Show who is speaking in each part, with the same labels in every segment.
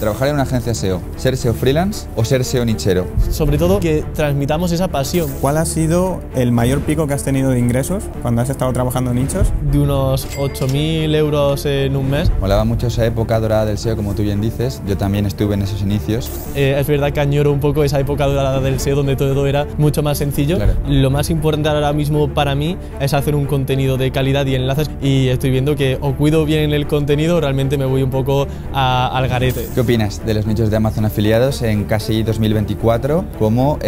Speaker 1: trabajar en una agencia SEO, ser SEO freelance o ser SEO nichero.
Speaker 2: Sobre todo que transmitamos esa pasión.
Speaker 3: ¿Cuál ha sido el mayor pico que has tenido de ingresos cuando has estado trabajando en nichos?
Speaker 2: De unos 8.000 euros en un mes.
Speaker 1: Molaba mucho esa época dorada del SEO, como tú bien dices. Yo también estuve en esos inicios.
Speaker 2: Es verdad que añoro un poco esa época dorada del SEO donde todo era mucho más sencillo.
Speaker 1: Claro.
Speaker 2: Lo más importante ahora mismo para mí es hacer un contenido de calidad y enlaces, y estoy viendo que o cuido bien el contenido o realmente me voy un poco al garete.
Speaker 1: ¿Qué opinas de los nichos de Amazon afiliados en casi 2024 como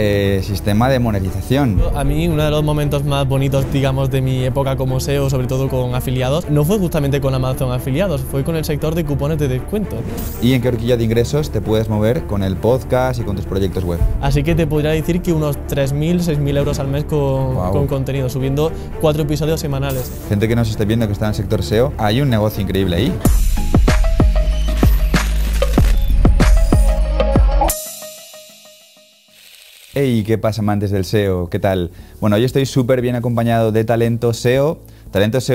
Speaker 1: sistema de monetización?
Speaker 2: A mí uno de los momentos más bonitos, digamos, de mi época como SEO, sobre todo con afiliados, no fue justamente con Amazon afiliados, fue con el sector de cupones de descuento.
Speaker 1: ¿Y en qué horquilla de ingresos te puedes mover con el podcast y con tus proyectos web?
Speaker 2: Así que te podría decir que unos 3.000, 6.000 euros al mes con contenido, subiendo 4 episodios semanales.
Speaker 1: Gente que nos esté viendo que está en el sector SEO, hay un negocio increíble ahí. Hey, ¿qué pasa, amantes del SEO? ¿Qué tal? Bueno, hoy estoy súper bien acompañado de talento SEO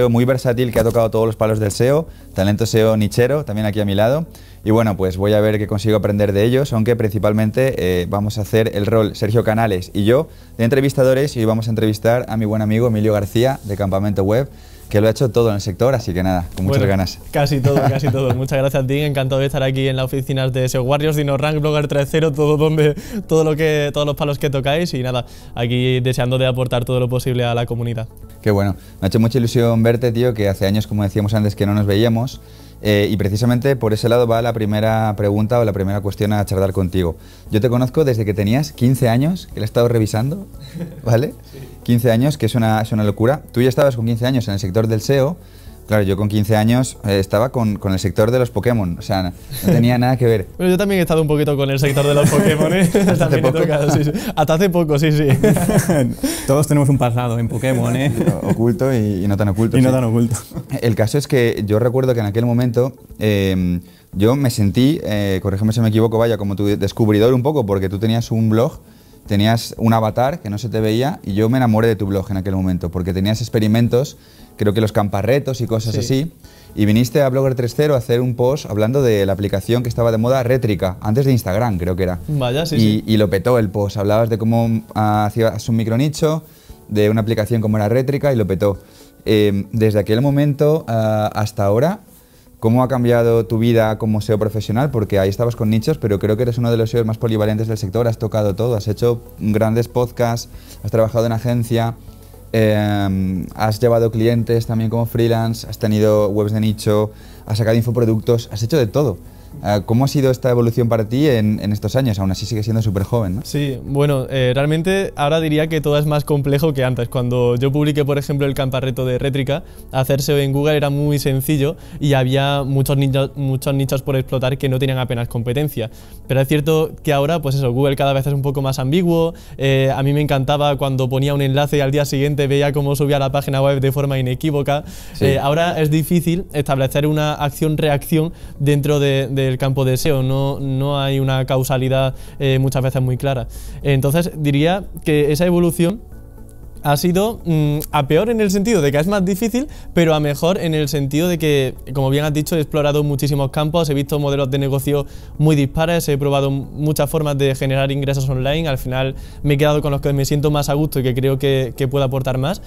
Speaker 1: muy versátil que ha tocado todos los palos del SEO, talento SEO nichero, también aquí a mi lado. Y bueno, pues voy a ver qué consigo aprender de ellos, aunque principalmente vamos a hacer el rol Sergio Canales y yo de entrevistadores, y hoy vamos a entrevistar a mi buen amigo Emilio García de Campamento Web, que lo ha hecho todo en el sector, así que nada, con muchas ganas.
Speaker 2: Casi todo, casi todo. Muchas gracias a ti, encantado de estar aquí en las oficinas de SEO Warriors, DinoRank, Blogger 3.0, todos los palos que tocáis, y nada, aquí deseando de aportar todo lo posible a la comunidad.
Speaker 1: Qué bueno, me ha hecho mucha ilusión verte, tío, que hace años, como decíamos antes, que no nos veíamos. Y precisamente por ese lado va la primera pregunta o la primera cuestión a charlar contigo. Yo te conozco desde que tenías 15 años, que lo he estado revisando, ¿vale? Sí. 15 años, que es una locura. Tú ya estabas con 15 años en el sector del SEO. Claro, yo con 15 años estaba con el sector de los Pokémon, o sea, no tenía nada que ver.
Speaker 2: Bueno, yo también he estado un poquito con el sector de los Pokémon, ¿eh?
Speaker 1: ¿Hasta hace poco?
Speaker 2: Sí, sí. Hasta hace poco, sí, sí.
Speaker 3: Todos tenemos un pasado en Pokémon, ¿eh?
Speaker 1: Oculto y no tan oculto.
Speaker 3: Y no tan oculto.
Speaker 1: El caso es que yo recuerdo que en aquel momento yo me sentí, corrígeme si me equivoco, vaya, como tu descubridor un poco, porque tú tenías un blog, tenías un avatar que no se te veía, y yo me enamoré de tu blog en aquel momento, porque tenías experimentos, creo que los camparretos y cosas así, y viniste a Blogger 3.0 a hacer un post hablando de la aplicación que estaba de moda, Rétrica, antes de Instagram, creo que era.
Speaker 2: Vaya, sí.
Speaker 1: Y lo petó el post, hablabas de cómo hacías un micronicho, de una aplicación como era Rétrica, y lo petó. Desde aquel momento hasta ahora, ¿cómo ha cambiado tu vida como SEO profesional? Porque ahí estabas con nichos, pero creo que eres uno de los SEOs más polivalentes del sector, has tocado todo, has hecho grandes podcasts, has trabajado en agencia, has llevado clientes también como freelance, has tenido webs de nicho, has sacado infoproductos, has hecho de todo. ¿Cómo ha sido esta evolución para ti en estos años? Aún así sigues siendo súper joven, ¿no?
Speaker 2: Sí, bueno, realmente ahora diría que todo es más complejo que antes. Cuando yo publiqué, por ejemplo, el camparreto de Rétrica, hacer SEO en Google era muy sencillo y había muchos nichos por explotar que no tenían apenas competencia. Pero es cierto que ahora, pues eso, Google cada vez es un poco más ambiguo. A mí me encantaba cuando ponía un enlace y al día siguiente veía cómo subía a la página web de forma inequívoca. Sí. Ahora es difícil establecer una acción-reacción dentro del campo de SEO, no hay una causalidad muchas veces muy clara. Entonces diría que esa evolución ha sido a peor en el sentido de que es más difícil, pero a mejor en el sentido de que, como bien has dicho, he explorado muchísimos campos, he visto modelos de negocio muy dispares, he probado muchas formas de generar ingresos online, al final me he quedado con los que me siento más a gusto y que creo que puedo aportar más.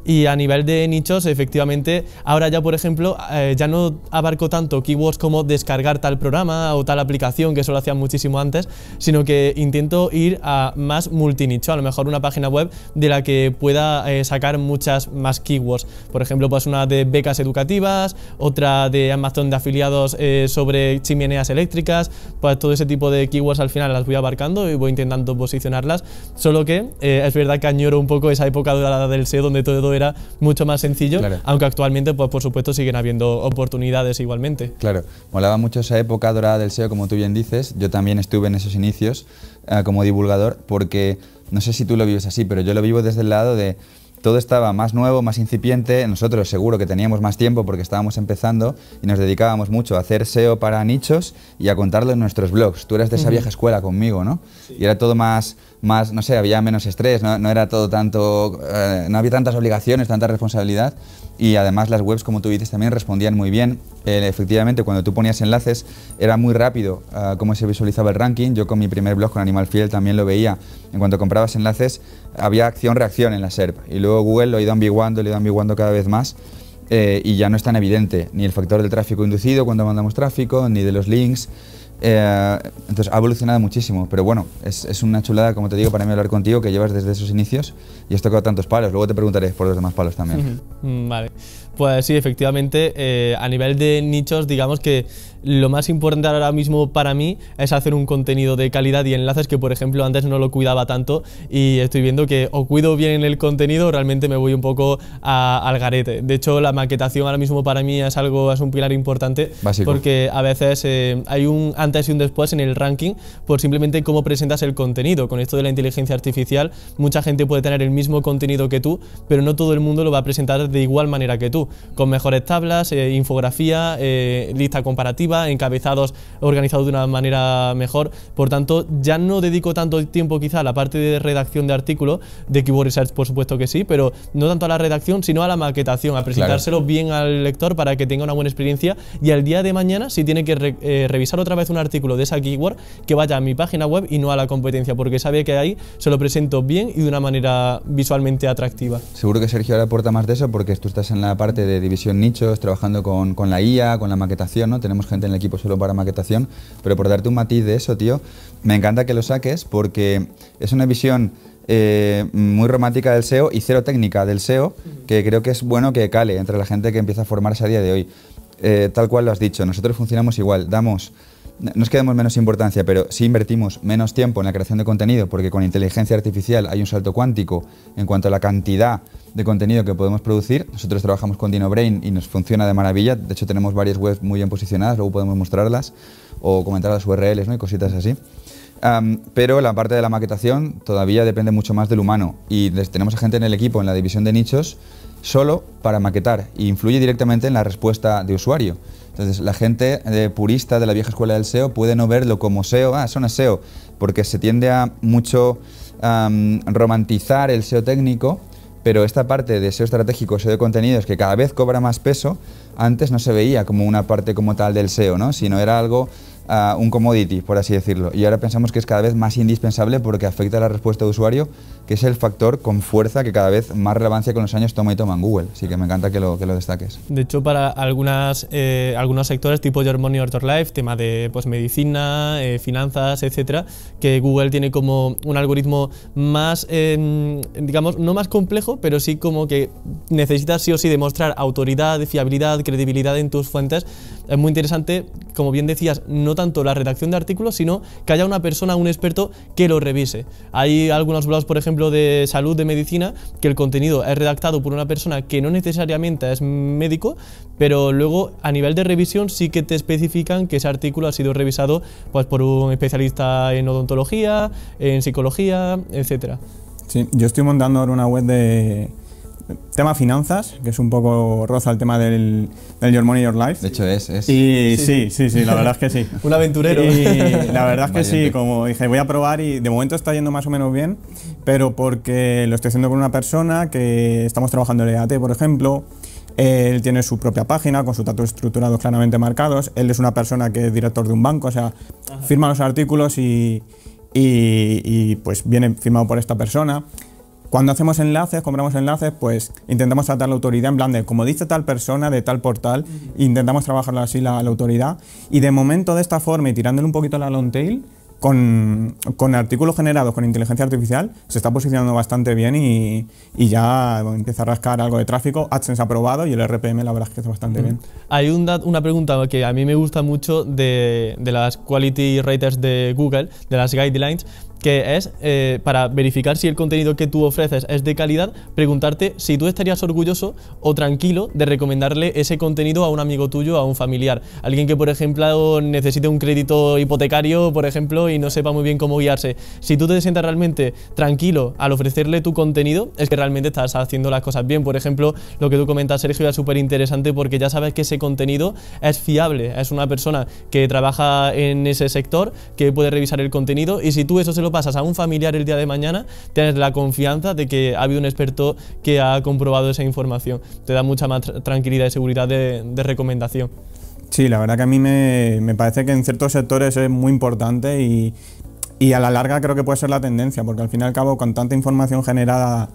Speaker 2: Y a nivel de nichos, efectivamente, ahora ya, por ejemplo, ya no abarco tanto keywords como descargar tal programa o tal aplicación, que eso lo hacía muchísimo antes, sino que intento ir a más multinicho, a lo mejor una página web de la que pueda sacar muchas más keywords. Por ejemplo, pues una de becas educativas, otra de Amazon de afiliados sobre chimeneas eléctricas, pues todo ese tipo de keywords al final las voy abarcando y voy intentando posicionarlas, solo que es verdad que añoro un poco esa época dorada del SEO donde todo era mucho más sencillo, claro. Aunque actualmente, pues por supuesto, siguen habiendo oportunidades igualmente.
Speaker 1: Claro, molaba mucho esa época dorada del SEO, como tú bien dices. Yo también estuve en esos inicios como divulgador, porque no sé si tú lo vives así, pero yo lo vivo desde el lado de todo estaba más nuevo, más incipiente. Nosotros seguro que teníamos más tiempo porque estábamos empezando y nos dedicábamos mucho a hacer SEO para nichos y a contarlo en nuestros blogs. Tú eras de esa vieja escuela conmigo, ¿no? Sí. Y era todo más, no sé, había menos estrés, no era todo tanto, no había tantas obligaciones, tanta responsabilidad. Y además las webs, como tú dices, también respondían muy bien. Efectivamente, cuando tú ponías enlaces, era muy rápido cómo se visualizaba el ranking. Yo con mi primer blog, con Animal Fiel, también lo veía. En cuanto comprabas enlaces, había acción-reacción en la SERP. Y luego Google lo ha ido ambiguando cada vez más. Y ya no es tan evidente ni el factor del tráfico inducido cuando mandamos tráfico, ni de los links. Entonces ha evolucionado muchísimo, pero bueno, es una chulada, como te digo, para mí hablar contigo, que llevas desde esos inicios y has tocado tantos palos. Luego te preguntaré por los demás palos también.
Speaker 2: Vale, pues sí, efectivamente, a nivel de nichos, digamos que lo más importante ahora mismo para mí es hacer un contenido de calidad y enlaces que, por ejemplo, antes no lo cuidaba tanto, y estoy viendo que o cuido bien el contenido, realmente me voy un poco al garete. De hecho, la maquetación ahora mismo para mí es un pilar importante.
Speaker 1: Básico.
Speaker 2: Porque a veces hay un antes y un después en el ranking por simplemente cómo presentas el contenido. Con esto de la inteligencia artificial, mucha gente puede tener el mismo contenido que tú, pero no todo el mundo lo va a presentar de igual manera que tú, con mejores tablas, infografía, lista comparativa, encabezados organizados de una manera mejor. Por tanto, ya no dedico tanto tiempo quizá a la parte de redacción de artículo, de Keyword Research por supuesto que sí, pero no tanto a la redacción, sino a la maquetación, a presentárselo bien al lector para que tenga una buena experiencia, y al día de mañana, si tiene que revisar otra vez un artículo de esa keyword, que vaya a mi página web y no a la competencia, porque sabe que ahí se lo presento bien y de una manera visualmente atractiva.
Speaker 1: Seguro que Sergio ahora aporta más de eso, porque tú estás en la parte de división nichos, trabajando con la IA, con la maquetación, ¿no? Tenemos gente en el equipo solo para maquetación, pero por darte un matiz de eso, tío, me encanta que lo saques, porque es una visión muy romántica del SEO y cero técnica del SEO, que creo que es bueno que cale entre la gente que empieza a formarse a día de hoy. Tal cual lo has dicho, nosotros funcionamos igual, no es que demos menos importancia, pero sí invertimos menos tiempo en la creación de contenido, porque con inteligencia artificial hay un salto cuántico en cuanto a la cantidad de contenido que podemos producir. Nosotros trabajamos con DinoBrain y nos funciona de maravilla. De hecho, tenemos varias webs muy bien posicionadas, luego podemos mostrarlas o comentar las URLs, ¿no? Y cositas así. Pero la parte de la maquetación todavía depende mucho más del humano, y tenemos a gente en el equipo, en la división de nichos, solo para maquetar, e influye directamente en la respuesta de usuario. Entonces, la gente purista de la vieja escuela del SEO puede no verlo como SEO, eso no es SEO, porque se tiende a mucho romantizar el SEO técnico, pero esta parte de SEO estratégico, SEO de contenidos, que cada vez cobra más peso, antes no se veía como una parte como tal del SEO, ¿no? Sino era algo, un commodity, por así decirlo. Y ahora pensamos que es cada vez más indispensable porque afecta a la respuesta de usuario, que es el factor con fuerza que cada vez más relevancia con los años toma en Google. Así que me encanta que lo destaques.
Speaker 2: De hecho, para algunos sectores tipo Your Money or Your Life, tema de pues, medicina, finanzas, etcétera, que Google tiene como un algoritmo más, digamos, no más complejo, pero sí como que necesitas sí o sí demostrar autoridad, fiabilidad, credibilidad en tus fuentes. Es muy interesante, como bien decías, no tanto la redacción de artículos, sino que haya una persona, un experto, que lo revise. Hay algunos blogs, por ejemplo, de salud, de medicina, que el contenido es redactado por una persona que no necesariamente es médico, pero luego a nivel de revisión sí que te especifican que ese artículo ha sido revisado pues, por un especialista en odontología, en psicología, etcétera.
Speaker 3: Sí, yo estoy montando ahora una web de tema finanzas, que es un poco roza el tema del Your Money, Your Life.
Speaker 1: De hecho es.
Speaker 3: Y sí, la verdad es que sí.
Speaker 2: Un aventurero.
Speaker 3: Y la verdad es que sí, como dije, voy a probar y de momento está yendo más o menos bien, pero porque lo estoy haciendo con una persona que estamos trabajando en EAT, por ejemplo. Él tiene su propia página con sus datos estructurados claramente marcados. Él es una persona que es director de un banco, o sea, firma los artículos y pues viene firmado por esta persona. Cuando hacemos enlaces, compramos enlaces, pues intentamos tratar la autoridad en plan de, como dice tal persona de tal portal, intentamos trabajarlo así la autoridad, y de momento de esta forma y tirándole un poquito la long tail, con artículos generados con inteligencia artificial se está posicionando bastante bien y ya empieza a rascar algo de tráfico. AdSense aprobado y el RPM la verdad es que está bastante bien.
Speaker 2: Hay una pregunta que a mí me gusta mucho de las quality raters de Google, de las guidelines, que es para verificar si el contenido que tú ofreces es de calidad, preguntarte si tú estarías orgulloso o tranquilo de recomendarle ese contenido a un amigo tuyo, a un familiar, alguien que por ejemplo necesite un crédito hipotecario, por ejemplo, y no sepa muy bien cómo guiarse. Si tú te sientas realmente tranquilo al ofrecerle tu contenido, es que realmente estás haciendo las cosas bien. Por ejemplo, lo que tú comentas, Sergio, es súper interesante porque ya sabes que ese contenido es fiable, es una persona que trabaja en ese sector, que puede revisar el contenido, y si tú eso se lo pasas a un familiar el día de mañana, tienes la confianza de que ha habido un experto que ha comprobado esa información. Te da mucha más tranquilidad y seguridad de recomendación.
Speaker 3: Sí, la verdad que a mí me parece que en ciertos sectores es muy importante y a la larga creo que puede ser la tendencia, porque al fin y al cabo, con tanta información generada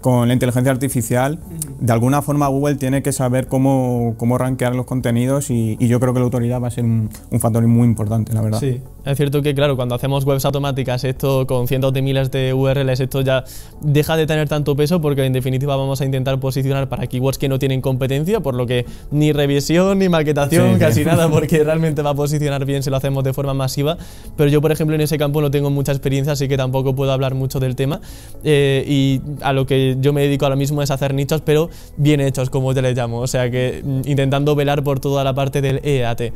Speaker 3: con la inteligencia artificial, de alguna forma Google tiene que saber cómo rankear los contenidos y yo creo que la autoridad va a ser un factor muy importante, la verdad.
Speaker 2: Sí, es cierto que claro, cuando hacemos webs automáticas, esto con cientos de miles de URLs, esto ya deja de tener tanto peso porque en definitiva vamos a intentar posicionar para keywords que no tienen competencia, por lo que ni revisión ni maquetación, casi nada, porque realmente va a posicionar bien si lo hacemos de forma masiva. Pero yo, por ejemplo, en ese campo no tengo mucha experiencia, así que tampoco puedo hablar mucho del tema, y a lo que yo me dedico ahora mismo es a hacer nichos, pero bien hechos, como yo les llamo, o sea que intentando velar por toda la parte del EAT.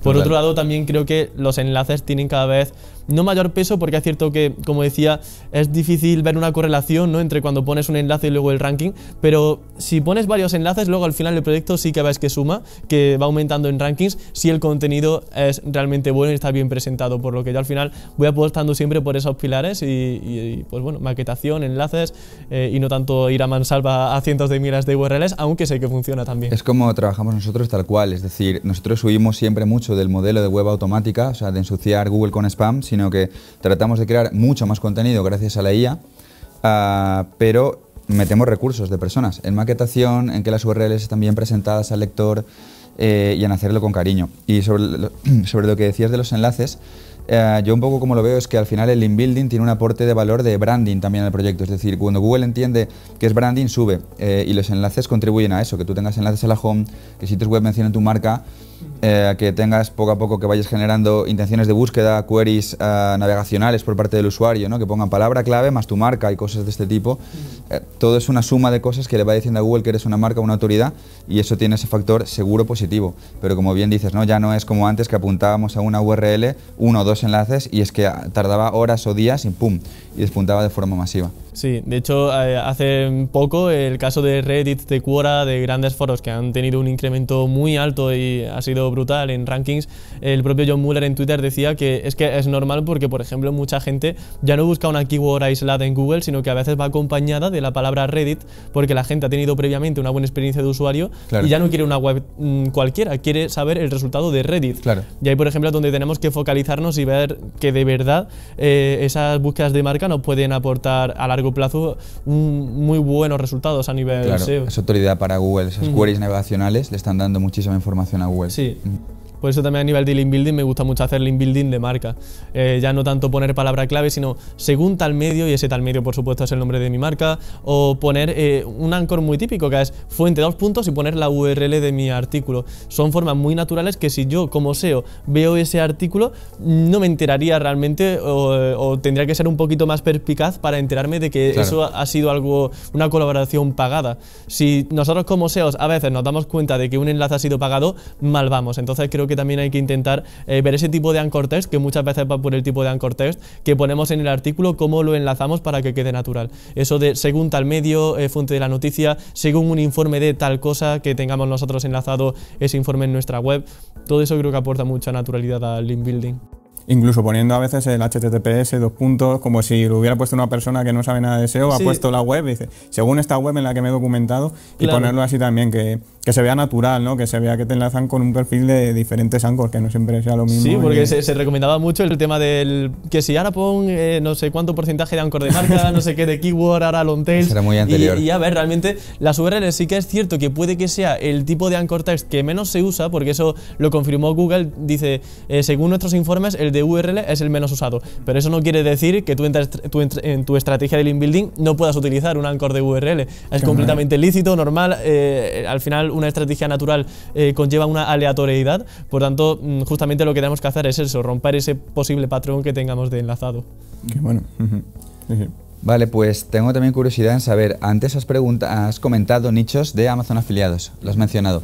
Speaker 2: Por otro lado, también creo que los enlaces tienen cada vez no mayor peso, porque es cierto que, como decía, es difícil ver una correlación, ¿no?, entre cuando pones un enlace y luego el ranking, pero si pones varios enlaces, luego al final el proyecto sí que ves que suma, que va aumentando en rankings, si el contenido es realmente bueno y está bien presentado, por lo que yo al final voy apostando siempre por esos pilares y pues bueno, maquetación, enlaces, y no tanto ir a mansalva a cientos de miles de URLs, aunque sé que funciona también.
Speaker 1: Es como trabajamos nosotros tal cual, es decir, nosotros huimos siempre mucho del modelo de web automática, o sea, de ensuciar Google con spam, sino que tratamos de crear mucho más contenido gracias a la IA, pero metemos recursos de personas en maquetación, en que las URLs están bien presentadas al lector y en hacerlo con cariño. Y sobre lo que decías de los enlaces, yo un poco como lo veo es que al final el link building tiene un aporte de valor de branding también al proyecto, es decir, cuando Google entiende que es branding, sube, y los enlaces contribuyen a eso, que tú tengas enlaces a la home, que sitios web mencionen tu marca, que tengas poco a poco, que vayas generando intenciones de búsqueda, queries navegacionales por parte del usuario, ¿no?, que pongan palabra clave más tu marca y cosas de este tipo. Todo es una suma de cosas que le va diciendo a Google que eres una marca, una autoridad, y eso tiene ese factor seguro positivo. Pero como bien dices, ¿no?, ya no es como antes, que apuntábamos a una URL, 1 o 2 enlaces, y es que tardaba horas o días y ¡pum!, y despuntaba de forma masiva.
Speaker 2: Sí, de hecho, hace poco el caso de Reddit, de Quora, de grandes foros que han tenido un incremento muy alto y ha sido brutal en rankings, el propio John Mueller en Twitter decía que es normal porque, por ejemplo, mucha gente ya no busca una keyword aislada en Google, sino que a veces va acompañada de la palabra Reddit, porque la gente ha tenido previamente una buena experiencia de usuario, claro, y ya no quiere una web cualquiera, quiere saber el resultado de Reddit. Claro. Y ahí, por ejemplo, es donde tenemos que focalizarnos y ver que de verdad esas búsquedas de marca nos pueden aportar a largo plazo muy buenos resultados a nivel SEO.
Speaker 1: Es autoridad para Google, esas queries navegacionales le están dando muchísima información a Google.
Speaker 2: Sí. Por eso también a nivel de link building me gusta mucho hacer link building de marca. Ya no tanto poner palabra clave, sino según tal medio, y ese tal medio por supuesto es el nombre de mi marca, o poner un anchor muy típico que es fuente 2 puntos y poner la URL de mi artículo. Son formas muy naturales que si yo como SEO veo ese artículo no me enteraría realmente, o tendría que ser un poquito más perspicaz para enterarme de que eso ha sido una colaboración pagada. Si nosotros como SEOs a veces nos damos cuenta de que un enlace ha sido pagado, mal vamos. Entonces creo que también hay que intentar ver ese tipo de anchor text, que muchas veces va por el tipo de anchor text que ponemos en el artículo, cómo lo enlazamos para que quede natural. Eso de según tal medio, fuente de la noticia, según un informe de tal cosa, que tengamos nosotros enlazado ese informe en nuestra web, todo eso creo que aporta mucha naturalidad al link building.
Speaker 3: Incluso poniendo a veces el HTTPS 2 puntos, como si lo hubiera puesto una persona que no sabe nada de SEO, ha puesto la web y dice, según esta web en la que me he documentado, y ponerlo así también, que se vea natural, ¿no?, que se vea que te enlazan con un perfil de diferentes anchors, que no siempre sea lo mismo.
Speaker 2: Sí, porque se recomendaba mucho el tema del que si ahora pon no sé cuánto porcentaje de anchor de marca, no sé qué de keyword, ahora long tail.
Speaker 1: Será muy anterior.
Speaker 2: Y a ver, realmente las URLs sí que es cierto que puede que sea el tipo de anchor text que menos se usa, porque eso lo confirmó Google, dice, según nuestros informes, el nivel de URL es el menos usado, pero eso no quiere decir que tú en tu estrategia de link building no puedas utilizar un anchor de URL. Es completamente lícito, normal, al final una estrategia natural conlleva una aleatoriedad, por tanto, justamente lo que tenemos que hacer es eso, romper ese posible patrón que tengamos de enlazado.
Speaker 3: Qué bueno.
Speaker 1: Vale, pues tengo también curiosidad en saber, antes has comentado nichos de Amazon afiliados, lo has mencionado.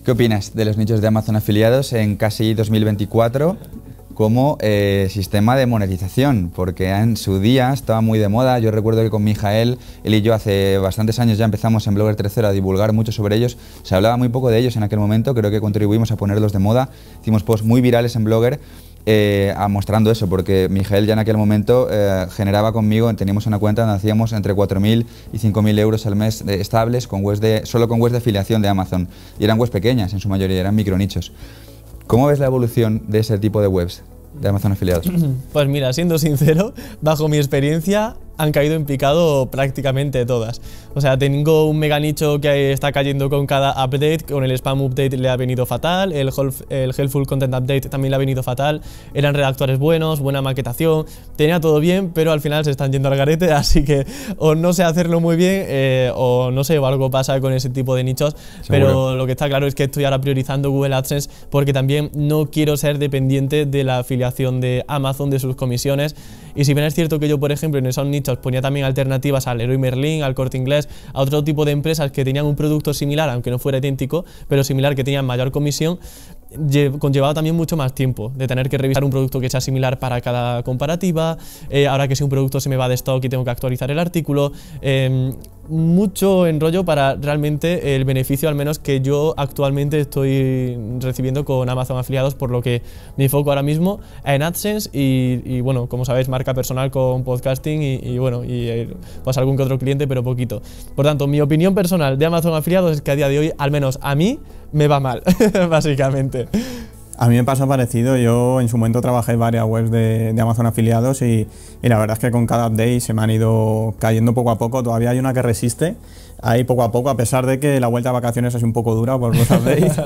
Speaker 1: ¿Qué opinas de los nichos de Amazon afiliados en casi 2024 como sistema de monetización? Porque en su día estaba muy de moda. Yo recuerdo que con Mijael, él y yo hace bastantes años ya empezamos en Blogger 3.0 a divulgar mucho sobre ellos. Se hablaba muy poco de ellos en aquel momento, creo que contribuimos a ponerlos de moda. Hicimos posts muy virales en Blogger mostrando eso, porque Mijael ya en aquel momento generaba conmigo, teníamos una cuenta donde hacíamos entre 4.000 y 5.000 euros al mes estables con solo con webs de afiliación de Amazon. Y eran webs pequeñas en su mayoría, eran micronichos. ¿Cómo ves la evolución de ese tipo de webs de Amazon afiliados?
Speaker 2: Pues mira, siendo sincero, bajo mi experiencia han caído en picado prácticamente todas. O sea, tengo un mega nicho que está cayendo con cada update, con el spam update le ha venido fatal, el helpful content update también le ha venido fatal, eran redactores buenos, buena maquetación, tenía todo bien, pero al final se están yendo al garete, así que o no sé hacerlo muy bien o no sé, o algo pasa con ese tipo de nichos. Seguro. Pero lo que está claro es que estoy ahora priorizando Google AdSense porque también no quiero ser dependiente de la afiliación de Amazon, de sus comisiones. Y si bien es cierto que yo, por ejemplo, en esos nichos ponía también alternativas al Leroy Merlin, al Corte Inglés, a otro tipo de empresas que tenían un producto similar, aunque no fuera idéntico, pero similar, que tenían mayor comisión, conllevaba también mucho más tiempo de tener que revisar un producto que sea similar para cada comparativa, ahora que si un producto se me va de stock y tengo que actualizar el artículo, mucho enrollo para realmente el beneficio al menos que yo actualmente estoy recibiendo con Amazon afiliados, por lo que mi foco ahora mismo en AdSense y bueno, como sabéis, marca personal con podcasting y bueno, pues algún que otro cliente, pero poquito. Por tanto, mi opinión personal de Amazon afiliados es que a día de hoy, al menos a mí, me va mal, básicamente.
Speaker 3: A mí me pasa parecido, yo en su momento trabajé en varias webs de Amazon afiliados y la verdad es que con cada update se me han ido cayendo poco a poco, todavía hay una que resiste, ahí poco a poco, a pesar de que la vuelta a vacaciones es un poco dura por los updates,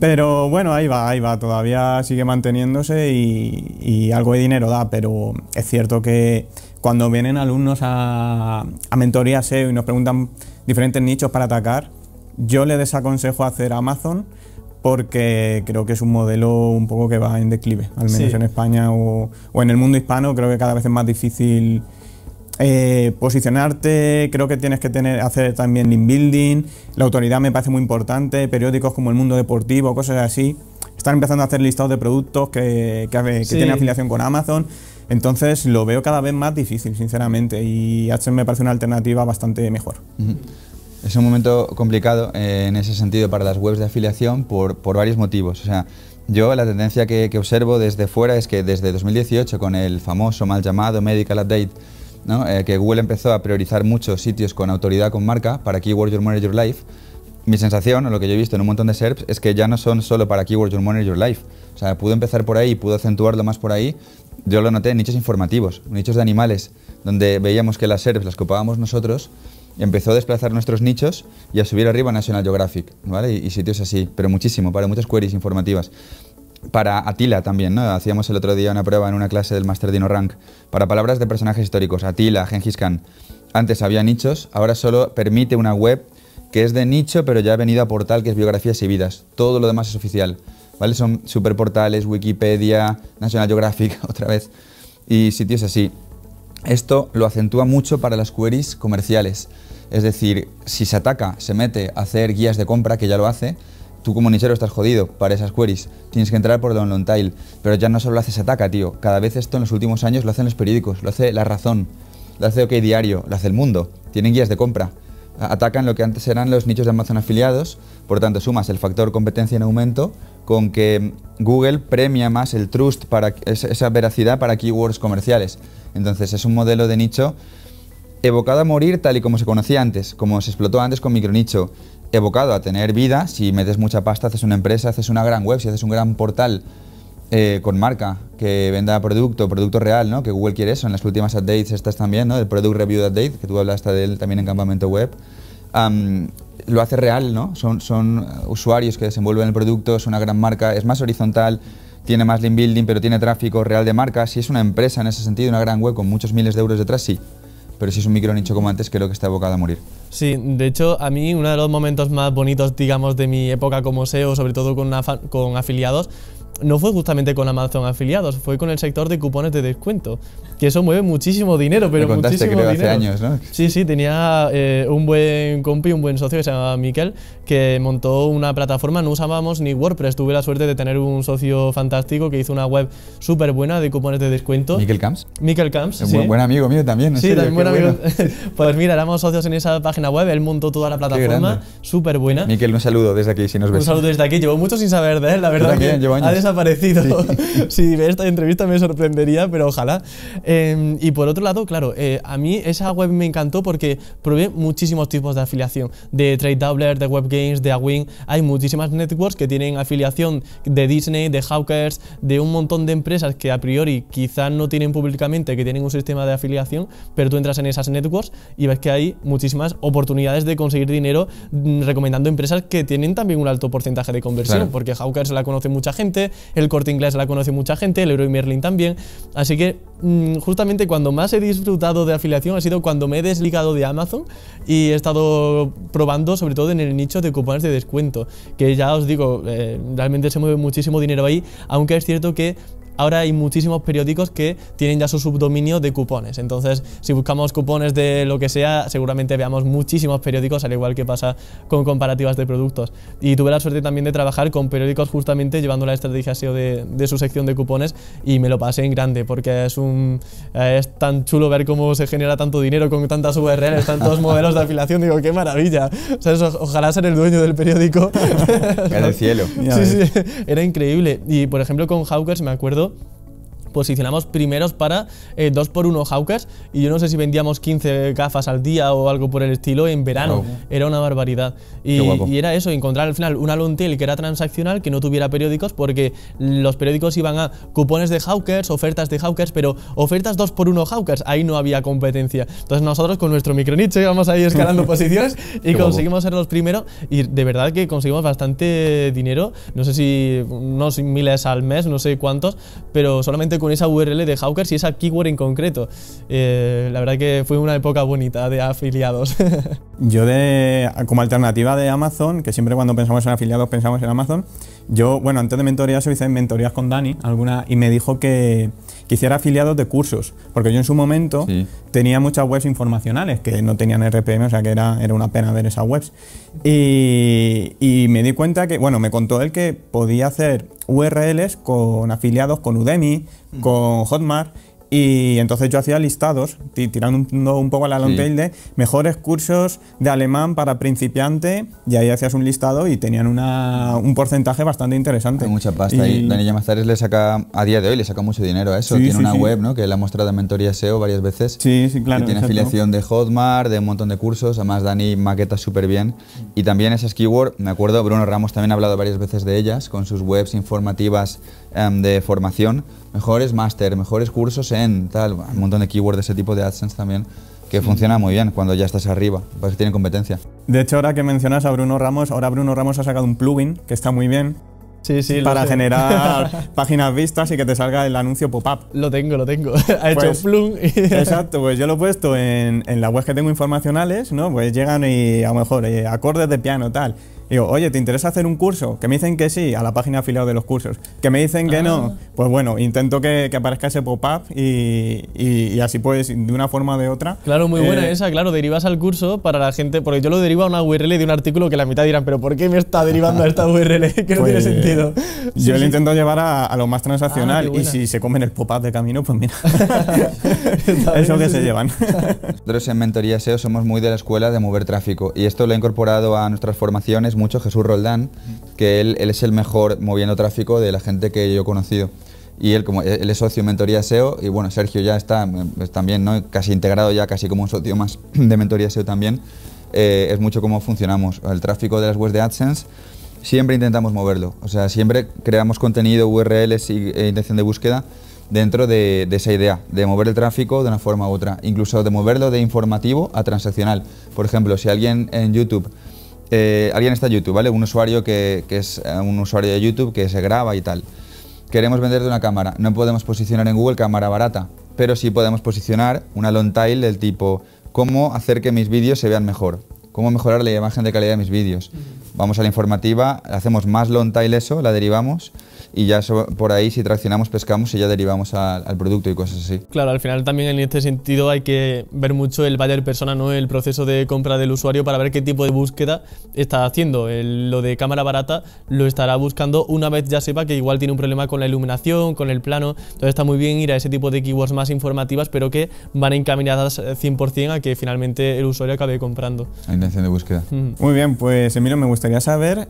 Speaker 3: pero bueno, ahí va, todavía sigue manteniéndose y algo de dinero da, pero es cierto que cuando vienen alumnos a mentoría SEO y nos preguntan diferentes nichos para atacar, yo les desaconsejo hacer Amazon, porque creo que es un modelo un poco que va en declive, al menos en España o en el mundo hispano. Creo que cada vez es más difícil posicionarte, creo que tienes que hacer también link building, la autoridad me parece muy importante, periódicos como El Mundo Deportivo, cosas así, están empezando a hacer listados de productos que tienen afiliación con Amazon, entonces lo veo cada vez más difícil, sinceramente, y AdSense me parece una alternativa bastante mejor.
Speaker 1: Es un momento complicado en ese sentido para las webs de afiliación por varios motivos. O sea, yo la tendencia que observo desde fuera es que desde 2018, con el famoso mal llamado Medical Update, ¿no? Que Google empezó a priorizar muchos sitios con autoridad con marca para Keyword Your Money Your Life, mi sensación, o lo que yo he visto en un montón de SERPs, es que ya no son solo para Keyword Your Money Your Life. O sea, pudo empezar por ahí, pudo acentuarlo más por ahí. Yo lo noté en nichos informativos, nichos de animales, donde veíamos que las SERPs las que ocupábamos nosotros, empezó a desplazar nuestros nichos y a subir arriba National Geographic, ¿vale? Y sitios así, pero muchísimo, para muchas queries informativas. Para Atila también, ¿no? Hacíamos el otro día una prueba en una clase del Master Dino Rank. Para palabras de personajes históricos, Atila, Gengis Khan. Antes había nichos, ahora solo permite una web que es de nicho, pero ya ha venido a portal, que es biografías y vidas. Todo lo demás es oficial, ¿vale? Son superportales, Wikipedia, National Geographic, otra vez, y sitios así. Esto lo acentúa mucho para las queries comerciales. Es decir, si se ataca, se mete a hacer guías de compra, que ya lo hace, tú como nichero estás jodido para esas queries. Tienes que entrar por Long Tail. Pero ya no solo lo hace Sataka, tío. Cada vez esto en los últimos años lo hacen los periódicos, lo hace La Razón, lo hace OK Diario, lo hace El Mundo. Tienen guías de compra. Atacan lo que antes eran los nichos de Amazon afiliados. Por tanto, sumas el factor competencia en aumento con que Google premia más el trust, para esa veracidad para keywords comerciales. Entonces es un modelo de nicho evocado a morir tal y como se conocía antes, como se explotó antes con micronicho, evocado a tener vida. Si metes mucha pasta, haces una empresa, haces una gran web, si haces un gran portal con marca que venda producto real, ¿no? Que Google quiere eso. En las últimas updates estas también, ¿no? El Product Review Update, que tú hablaste de él también en Campamento Web, lo hace real, ¿no? Son usuarios que desenvuelven el producto, es una gran marca, es más horizontal, tiene más link building, pero tiene tráfico real de marca. Si es una empresa en ese sentido, una gran web con muchos miles de euros detrás, sí. Pero si es un micro nicho como antes, creo que está abocado a morir.
Speaker 2: Sí, de hecho, a mí uno de los momentos más bonitos, digamos, de mi época como SEO, sobre todo con afiliados, no fue justamente con Amazon afiliados, fue con el sector de cupones de descuento, que eso mueve muchísimo dinero, pero
Speaker 1: me contaste,
Speaker 2: muchísimo
Speaker 1: creo,
Speaker 2: dinero.
Speaker 1: hace años, ¿no?
Speaker 2: Sí, sí, tenía un buen compi, un buen socio que se llamaba Miquel, que montó una plataforma, no usábamos ni WordPress, tuve la suerte de tener un socio fantástico que hizo una web súper buena de cupones de descuento.
Speaker 1: ¿Miquel Camps?
Speaker 2: Miquel Camps, sí.
Speaker 1: Buen amigo mío también,
Speaker 2: sí,
Speaker 1: serio,
Speaker 2: también buen amigo.
Speaker 1: Bueno.
Speaker 2: Pues mira, éramos socios en esa página web, él montó toda la plataforma, súper buena.
Speaker 1: Miquel, un saludo desde aquí, si nos ves.
Speaker 2: Un saludo desde aquí, llevo mucho sin saber de él, la verdad
Speaker 1: también,
Speaker 2: que ha desaparecido. Sí. Si ve esta entrevista me sorprendería, pero ojalá. Y por otro lado, claro, a mí esa web me encantó porque probé muchísimos tipos de afiliación, de TradeDoubler, de WebGains, de Awin. Hay muchísimas networks que tienen afiliación de Disney, de Hawkers, de un montón de empresas que a priori quizás no tienen públicamente, que tienen un sistema de afiliación, pero tú entras en esas networks y ves que hay muchísimas oportunidades de conseguir dinero recomendando empresas que tienen también un alto porcentaje de conversión, claro. Porque Hawkers la conoce mucha gente, el Corte Inglés la conoce mucha gente, el Leroy Merlin también, así que justamente cuando más he disfrutado de afiliación ha sido cuando me he desligado de Amazon y he estado probando sobre todo en el nicho de cupones de descuento, que ya os digo, realmente se mueve muchísimo dinero ahí, aunque es cierto que ahora hay muchísimos periódicos que tienen ya su subdominio de cupones, entonces si buscamos cupones de lo que sea, seguramente veamos muchísimos periódicos, al igual que pasa con comparativas de productos. Y tuve la suerte también de trabajar con periódicos justamente llevando la estrategia SEO de su sección de cupones y me lo pasé en grande porque es tan chulo ver cómo se genera tanto dinero con tantas URLs, tantos modelos de afiliación, digo, qué maravilla. O sea, ojalá ser el dueño del periódico.
Speaker 1: En el cielo.
Speaker 2: Sí, sí, era increíble. Y por ejemplo con Hawkers me acuerdo posicionamos primeros para 2x1 Hawkers y yo no sé si vendíamos 15 gafas al día o algo por el estilo en verano. Wow. Era una barbaridad. Y era eso, encontrar al final una long tail que era transaccional, que no tuviera periódicos, porque los periódicos iban a cupones de Hawkers, ofertas de Hawkers, pero ofertas 2x1 Hawkers, ahí no había competencia. Entonces nosotros con nuestro micronicho íbamos ahí escalando posiciones y conseguimos ser los primeros y de verdad que conseguimos bastante dinero, no sé si unos miles al mes, no sé cuántos, pero solamente con esa URL de Hawkers y esa keyword en concreto. La verdad que fue una época bonita de afiliados.
Speaker 3: Yo como alternativa de Amazon, que siempre cuando pensamos en afiliados pensamos en Amazon, yo, bueno, antes de mentorías hice mentorías con Dani y me dijo que hiciera afiliados de cursos, porque yo en su momento tenía muchas webs informacionales que no tenían RPM, o sea que era una pena ver esas webs. Y me di cuenta que, bueno, me contó él que podía hacer URLs con afiliados con Udemy, con Hotmart, y entonces yo hacía listados, tirando un poco a la long tail de mejores cursos de alemán para principiante, y ahí hacías un listado y tenían un porcentaje bastante interesante.
Speaker 1: Hay mucha pasta y Dani Llamazares le saca, a día de hoy, le saca mucho dinero a eso. Tiene una web, ¿no?, que él ha mostrado en mentoría SEO varias veces.
Speaker 3: Sí, claro.
Speaker 1: Y tiene afiliación de Hotmart, de un montón de cursos. Además, Dani maqueta súper bien. Y también esas keywords, me acuerdo, Bruno Ramos también ha hablado varias veces de ellas, con sus webs informativas de formación. Mejores máster, mejores cursos en tal, un montón de keywords de ese tipo de AdSense también, que funciona muy bien cuando ya estás arriba, porque tiene competencia.
Speaker 3: De hecho, ahora que mencionas a Bruno Ramos, ahora Bruno Ramos ha sacado un plugin que está muy bien.
Speaker 2: Sí,
Speaker 3: para generar páginas vistas y que te salga el anuncio pop-up.
Speaker 2: Lo tengo. Ha hecho un plugin.
Speaker 3: Exacto, pues yo lo he puesto en la web que tengo informacionales, ¿no? Pues llegan y a lo mejor acordes de piano, tal. Digo, oye, ¿te interesa hacer un curso? Que me dicen que sí, a la página afiliado de los cursos. Que me dicen que no, pues bueno, intento que aparezca ese pop-up y así pues, de una forma o de otra.
Speaker 2: Claro, muy buena esa, claro, derivas al curso para la gente, porque yo lo derivo a una URL de un artículo que la mitad dirán, pero ¿por qué me está derivando a esta URL? Que no tiene sentido.
Speaker 3: Yo lo intento llevar a lo más transaccional y si se comen el pop-up de camino, pues mira, eso que se llevan.
Speaker 1: Nosotros en Mentoría SEO somos muy de la escuela de mover tráfico y esto lo he incorporado a nuestras formaciones mucho Jesús Roldán, que él es el mejor moviendo tráfico de la gente que yo he conocido. Y él, como él es socio en Mentoría SEO, y bueno, Sergio ya está también, ¿no?, casi integrado ya, casi como un socio más de Mentoría SEO también. Es mucho cómo funcionamos. El tráfico de las webs de AdSense siempre intentamos moverlo. O sea, siempre creamos contenido, URLs e intención de búsqueda dentro de esa idea, de mover el tráfico de una forma u otra. Incluso de moverlo de informativo a transaccional. Por ejemplo, si alguien en YouTube... alguien está en YouTube, ¿vale? Un usuario que es un usuario de YouTube que se graba y tal. queremos venderte una cámara. No podemos posicionar en Google cámara barata, pero sí podemos posicionar una long tail del tipo cómo hacer que mis vídeos se vean mejor, cómo mejorar la imagen de calidad de mis vídeos. Vamos a la informativa, hacemos más long tail eso, la derivamos y ya por ahí si traccionamos pescamos y ya derivamos al producto y cosas así.
Speaker 2: Claro, al final también en este sentido hay que ver mucho el buyer persona, ¿no? El proceso de compra del usuario para ver qué tipo de búsqueda está haciendo. Lo de cámara barata lo estará buscando una vez ya sepa que igual tiene un problema con la iluminación, con el plano. Entonces está muy bien ir a ese tipo de keywords más informativas, pero que van encaminadas 100% a que finalmente el usuario acabe comprando.
Speaker 1: La intención de búsqueda.
Speaker 3: Muy bien, pues Emilio, me gustaría saber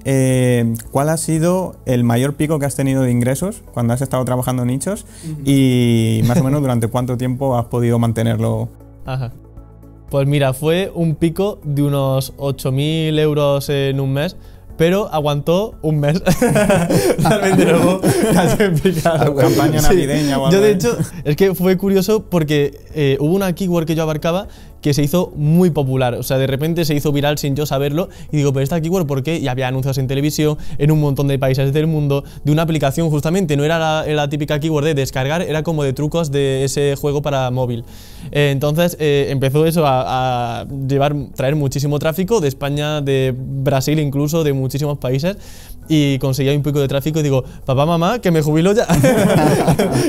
Speaker 3: cuál ha sido el mayor pico que has tenido de ingresos cuando has estado trabajando en nichos y más o menos durante cuánto tiempo has podido mantenerlo.
Speaker 2: Ajá. Pues mira, fue un pico de unos 8.000 euros en un mes, pero aguantó un mes. Realmente luego casi en picado.
Speaker 3: Campaña navideña o algo.
Speaker 2: Yo de hecho, es que fue curioso porque hubo una keyword que yo abarcaba que se hizo muy popular, o sea, de repente se hizo viral sin yo saberlo y digo, pero esta keyword, ¿por qué? Y había anuncios en televisión, en un montón de países del mundo, de una aplicación justamente, no era la típica keyword de descargar, era como de trucos de ese juego para móvil. Entonces empezó eso a traer muchísimo tráfico de España, de Brasil incluso, de muchísimos países y conseguía un pico de tráfico y digo, papá, mamá, que me jubilo ya,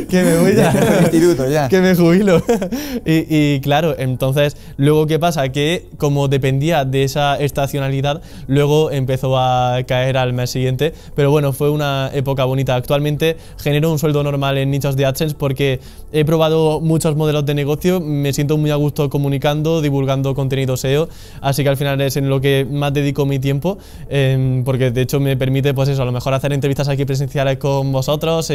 Speaker 2: que me voy ya,
Speaker 1: instituto ya,
Speaker 2: que me jubilo. y claro, entonces luego, ¿qué pasa? Que como dependía de esa estacionalidad, luego empezó a caer al mes siguiente, pero bueno, fue una época bonita. Actualmente genero un sueldo normal en nichos de AdSense porque he probado muchos modelos de negocio, me siento muy a gusto comunicando, divulgando contenido SEO, así que al final es en lo que más dedico mi tiempo, porque de hecho me permite, pues eso, a lo mejor hacer entrevistas aquí presenciales con vosotros,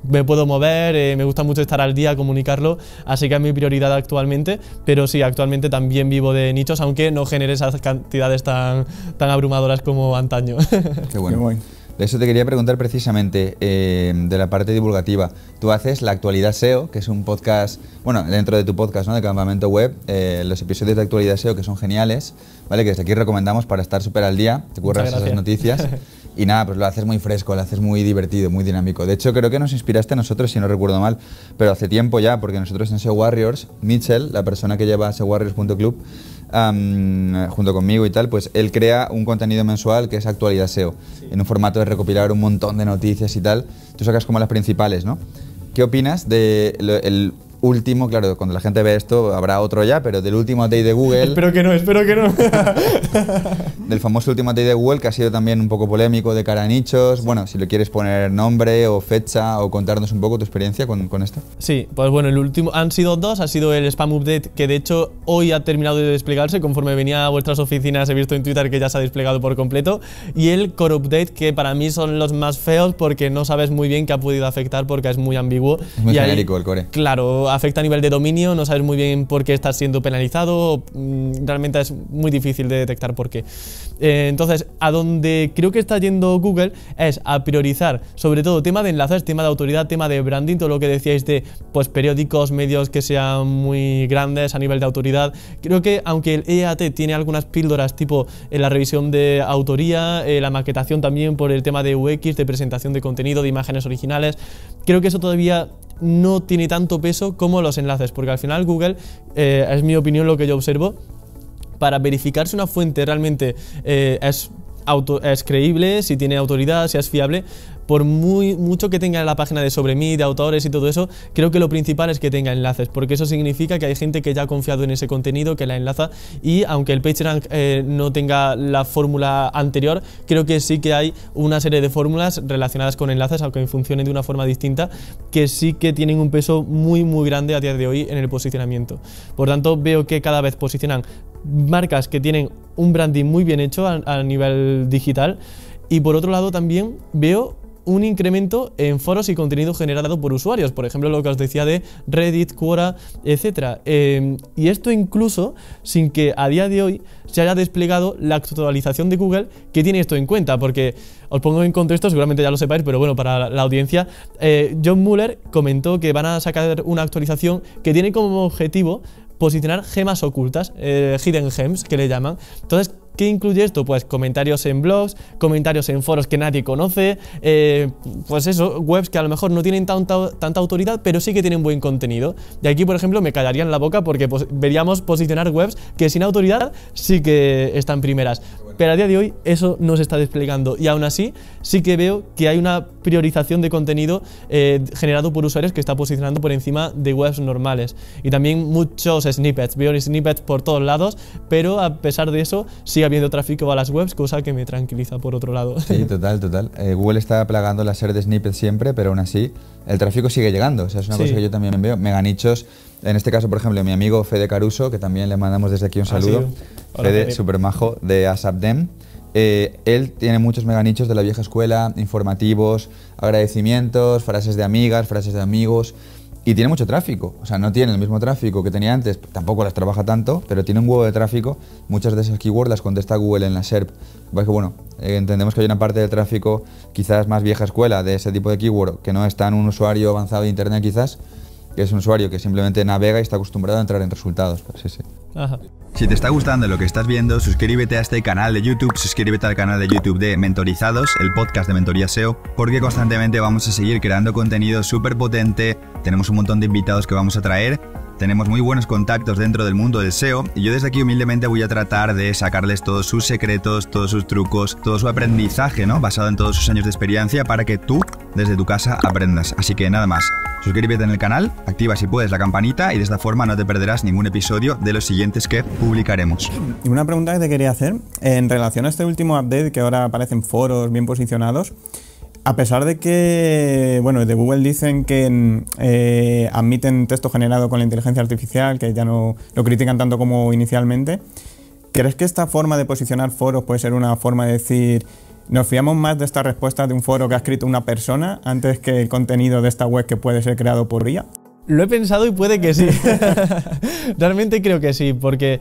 Speaker 2: me puedo mover, me gusta mucho estar al día, comunicarlo, así que es mi prioridad actualmente, pero sí, actualmente también vivo de nichos, aunque no genere esas cantidades tan abrumadoras como antaño.
Speaker 1: Qué bueno. Qué bueno. De eso te quería preguntar precisamente, de la parte divulgativa. Tú haces La Actualidad SEO, que es un podcast, bueno, dentro de tu podcast, ¿no?, de Campamento Web, los episodios de Actualidad SEO que son geniales, ¿vale?, que desde aquí recomendamos para estar súper al día, te curras esas noticias. Y nada, pues lo haces muy fresco, lo haces muy divertido, muy dinámico. De hecho, creo que nos inspiraste a nosotros, si no recuerdo mal, pero hace tiempo ya, porque nosotros en SEO Warriors, Mitchell, la persona que lleva SEOwarriors.club, junto conmigo y tal, pues él crea un contenido mensual que es Actualidad SEO, en un formato de recopilar un montón de noticias y tal. Tú sacas como las principales, ¿no? ¿Qué opinas del último, claro, cuando la gente ve esto habrá otro ya, pero del último update de Google?
Speaker 2: Espero que no, espero que no.
Speaker 1: Del famoso último update de Google, que ha sido también un poco polémico de cara a nichos. Bueno, si le quieres poner nombre o fecha o contarnos un poco tu experiencia con esto.
Speaker 2: Sí, pues bueno, el último han sido dos, ha sido el Spam Update, que de hecho hoy ha terminado de desplegarse, conforme venía a vuestras oficinas he visto en Twitter que ya se ha desplegado por completo, y el Core Update, que para mí son los más feos porque no sabes muy bien qué ha podido afectar porque es muy ambiguo.
Speaker 1: Es muy genérico el core.
Speaker 2: Claro, afecta a nivel de dominio, no sabes muy bien por qué estás siendo penalizado, realmente es muy difícil de detectar por qué. Entonces, a donde creo que está yendo Google es a priorizar, sobre todo, tema de enlaces, tema de autoridad, tema de branding, todo lo que decíais de pues, periódicos, medios que sean muy grandes a nivel de autoridad. Creo que aunque el EAT tiene algunas píldoras tipo la revisión de autoría, la maquetación también por el tema de UX, de presentación de contenido, de imágenes originales, creo que eso todavía no tiene tanto peso como los enlaces, porque al final Google, es mi opinión lo que yo observo, para verificar si una fuente realmente es creíble, si tiene autoridad, si es fiable, por mucho que tenga la página de sobre mí, de autores y todo eso, creo que lo principal es que tenga enlaces, porque eso significa que hay gente que ya ha confiado en ese contenido, que la enlaza, y aunque el PageRank no tenga la fórmula anterior, creo que sí que hay una serie de fórmulas relacionadas con enlaces, aunque funcionen de una forma distinta, que sí que tienen un peso muy grande a día de hoy en el posicionamiento. Por tanto, veo que cada vez posicionan marcas que tienen un branding muy bien hecho a nivel digital, y por otro lado también veo un incremento en foros y contenido generado por usuarios, por ejemplo lo que os decía de Reddit, Quora, etc. Y esto incluso sin que a día de hoy se haya desplegado la actualización de Google que tiene esto en cuenta, porque os pongo en contexto, seguramente ya lo sepáis, pero bueno, para la audiencia, John Mueller comentó que van a sacar una actualización que tiene como objetivo posicionar gemas ocultas, hidden gems, que le llaman. Entonces, ¿Qué incluye esto? Pues comentarios en blogs, comentarios en foros que nadie conoce, pues eso, webs que a lo mejor no tienen tanta autoridad, pero sí que tienen buen contenido. Y aquí, por ejemplo, me callarían la boca porque veríamos posicionar webs que sin autoridad sí que están primeras. Pero a día de hoy eso no se está desplegando y aún así sí que veo que hay una priorización de contenido generado por usuarios que está posicionando por encima de webs normales. Y también muchos snippets, veo snippets por todos lados, pero a pesar de eso sigue habiendo tráfico a las webs, cosa que me tranquiliza por otro lado.
Speaker 1: Sí, total. Google está plagando la SER de snippets siempre, pero aún así el tráfico sigue llegando. O sea, es una cosa que yo también veo. Meganichos, en este caso, por ejemplo, mi amigo Fede Caruso, que también le mandamos desde aquí un saludo.
Speaker 2: Sí. Hola,
Speaker 1: Fede, súper majo, de ASAPDEM. Él tiene muchos meganichos de la vieja escuela, informativos, agradecimientos, frases de amigas, frases de amigos, y tiene mucho tráfico. O sea, no tiene el mismo tráfico que tenía antes, tampoco las trabaja tanto, pero tiene un huevo de tráfico. Muchas de esas keywords las contesta Google en la SERP. Porque bueno, entendemos que hay una parte del tráfico quizás más vieja escuela de ese tipo de keyword, que no está en un usuario avanzado de internet quizás, que es un usuario que simplemente navega y está acostumbrado a entrar en resultados. Pues sí.
Speaker 2: Ajá.
Speaker 4: Si te está gustando lo que estás viendo, suscríbete a este canal de YouTube, suscríbete al canal de YouTube de Mentorizados, el podcast de Mentoría SEO, porque constantemente vamos a seguir creando contenido súper potente, tenemos un montón de invitados que vamos a traer, tenemos muy buenos contactos dentro del mundo del SEO y yo desde aquí humildemente voy a tratar de sacarles todos sus secretos, todos sus trucos, todo su aprendizaje, ¿no? Basado en todos sus años de experiencia para que tú, desde tu casa, aprendas. Así que nada más, suscríbete en el canal, activa si puedes la campanita y de esta forma no te perderás ningún episodio de los siguientes que publicaremos.
Speaker 3: Y una pregunta que te quería hacer, en relación a este último update que ahora aparecen foros bien posicionados, a pesar de que, bueno, de Google dicen que admiten texto generado con la inteligencia artificial, que ya no lo critican tanto como inicialmente, ¿crees que esta forma de posicionar foros puede ser una forma de decir, nos fiamos más de esta respuesta de un foro que ha escrito una persona antes que el contenido de esta web que puede ser creado por IA?
Speaker 2: Lo he pensado y puede que sí. Realmente creo que sí, porque,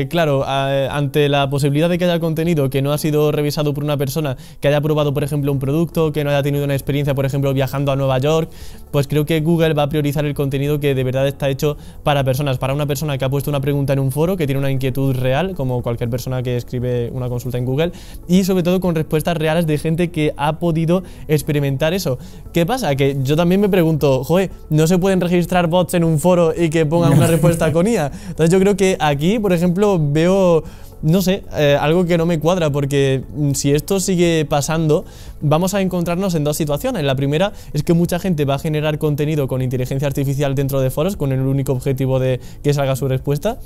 Speaker 2: claro, ante la posibilidad de que haya contenido que no ha sido revisado por una persona que haya probado, por ejemplo, un producto, que no haya tenido una experiencia, por ejemplo, viajando a Nueva York, pues creo que Google va a priorizar el contenido que de verdad está hecho para personas, para una persona que ha puesto una pregunta en un foro, que tiene una inquietud real, como cualquier persona que escribe una consulta en Google, y sobre todo con respuestas reales de gente que ha podido experimentar eso. ¿Qué pasa? Que yo también me pregunto, joder, ¿no se pueden registrar bots en un foro y que pongan una respuesta con IA? Entonces yo creo que aquí, por ejemplo, veo, no sé, algo que no me cuadra, porque si esto sigue pasando, vamos a encontrarnos en dos situaciones. La primera es que mucha gente va a generar contenido con inteligencia artificial dentro de foros con el único objetivo de que salga su respuesta.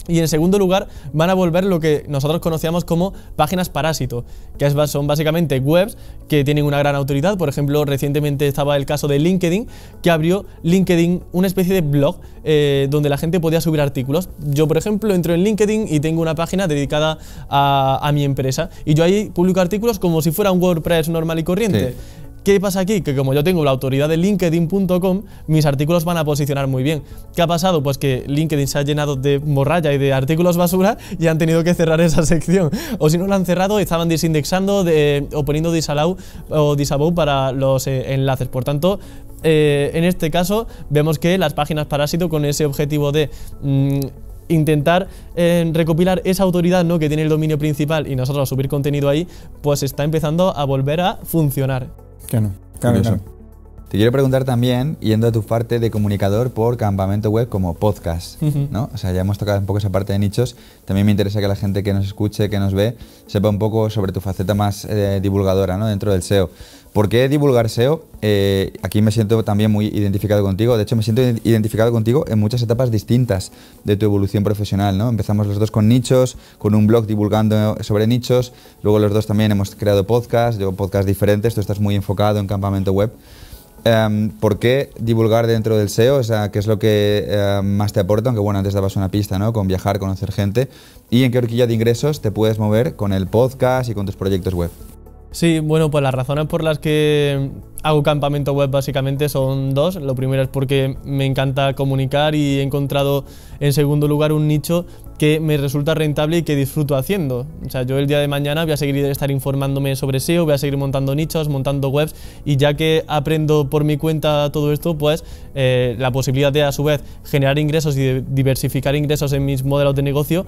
Speaker 2: Y en segundo lugar, van a volver lo que nosotros conocíamos como páginas parásito, que son básicamente webs que tienen una gran autoridad. Por ejemplo, recientemente estaba el caso de LinkedIn, que abrió LinkedIn una especie de blog donde la gente podía subir artículos. Yo, por ejemplo, entro en LinkedIn y tengo una página dedicada a mi empresa, y yo ahí publico artículos como si fuera un WordPress normal y corriente. Sí. ¿Qué pasa aquí? Que como yo tengo la autoridad de LinkedIn.com, mis artículos van a posicionar muy bien. ¿Qué ha pasado? Pues que LinkedIn se ha llenado de morralla y de artículos basura y han tenido que cerrar esa sección. O si no la han cerrado, estaban desindexando o poniendo disallow o disavow para los enlaces. Por tanto, en este caso, vemos que las páginas parásito, con ese objetivo de intentar recopilar esa autoridad, ¿no?, que tiene el dominio principal y nosotros subir contenido ahí, pues está empezando a volver a funcionar.
Speaker 3: Claro.
Speaker 1: Te quiero preguntar también, yendo a tu parte de comunicador por campamento web como podcast, ¿no? O sea, ya hemos tocado un poco esa parte de nichos. También me interesa que la gente que nos escuche, que nos ve, sepa un poco sobre tu faceta más divulgadora, ¿no?, dentro del SEO. ¿Por qué divulgar SEO? Aquí me siento también muy identificado contigo. De hecho, me siento identificado contigo en muchas etapas distintas de tu evolución profesional, ¿no? Empezamos los dos con nichos, con un blog divulgando sobre nichos. Luego los dos también hemos creado podcasts, yo podcasts diferentes. Tú estás muy enfocado en campamento web. ¿Por qué divulgar dentro del SEO? O sea, ¿qué es lo que más te aporta? Aunque bueno, antes dabas una pista, ¿no?, con viajar, conocer gente. ¿Y en qué horquilla de ingresos te puedes mover con el podcast y con tus proyectos web?
Speaker 2: Sí, bueno, pues las razones por las que hago campamento web básicamente son dos. Lo primero es porque me encanta comunicar y he encontrado en segundo lugar un nicho que me resulta rentable y que disfruto haciendo. O sea, yo el día de mañana voy a seguir estar informándome sobre SEO, voy a seguir montando nichos, montando webs, y ya que aprendo por mi cuenta todo esto, pues la posibilidad de a su vez generar ingresos y de diversificar ingresos en mis modelos de negocio,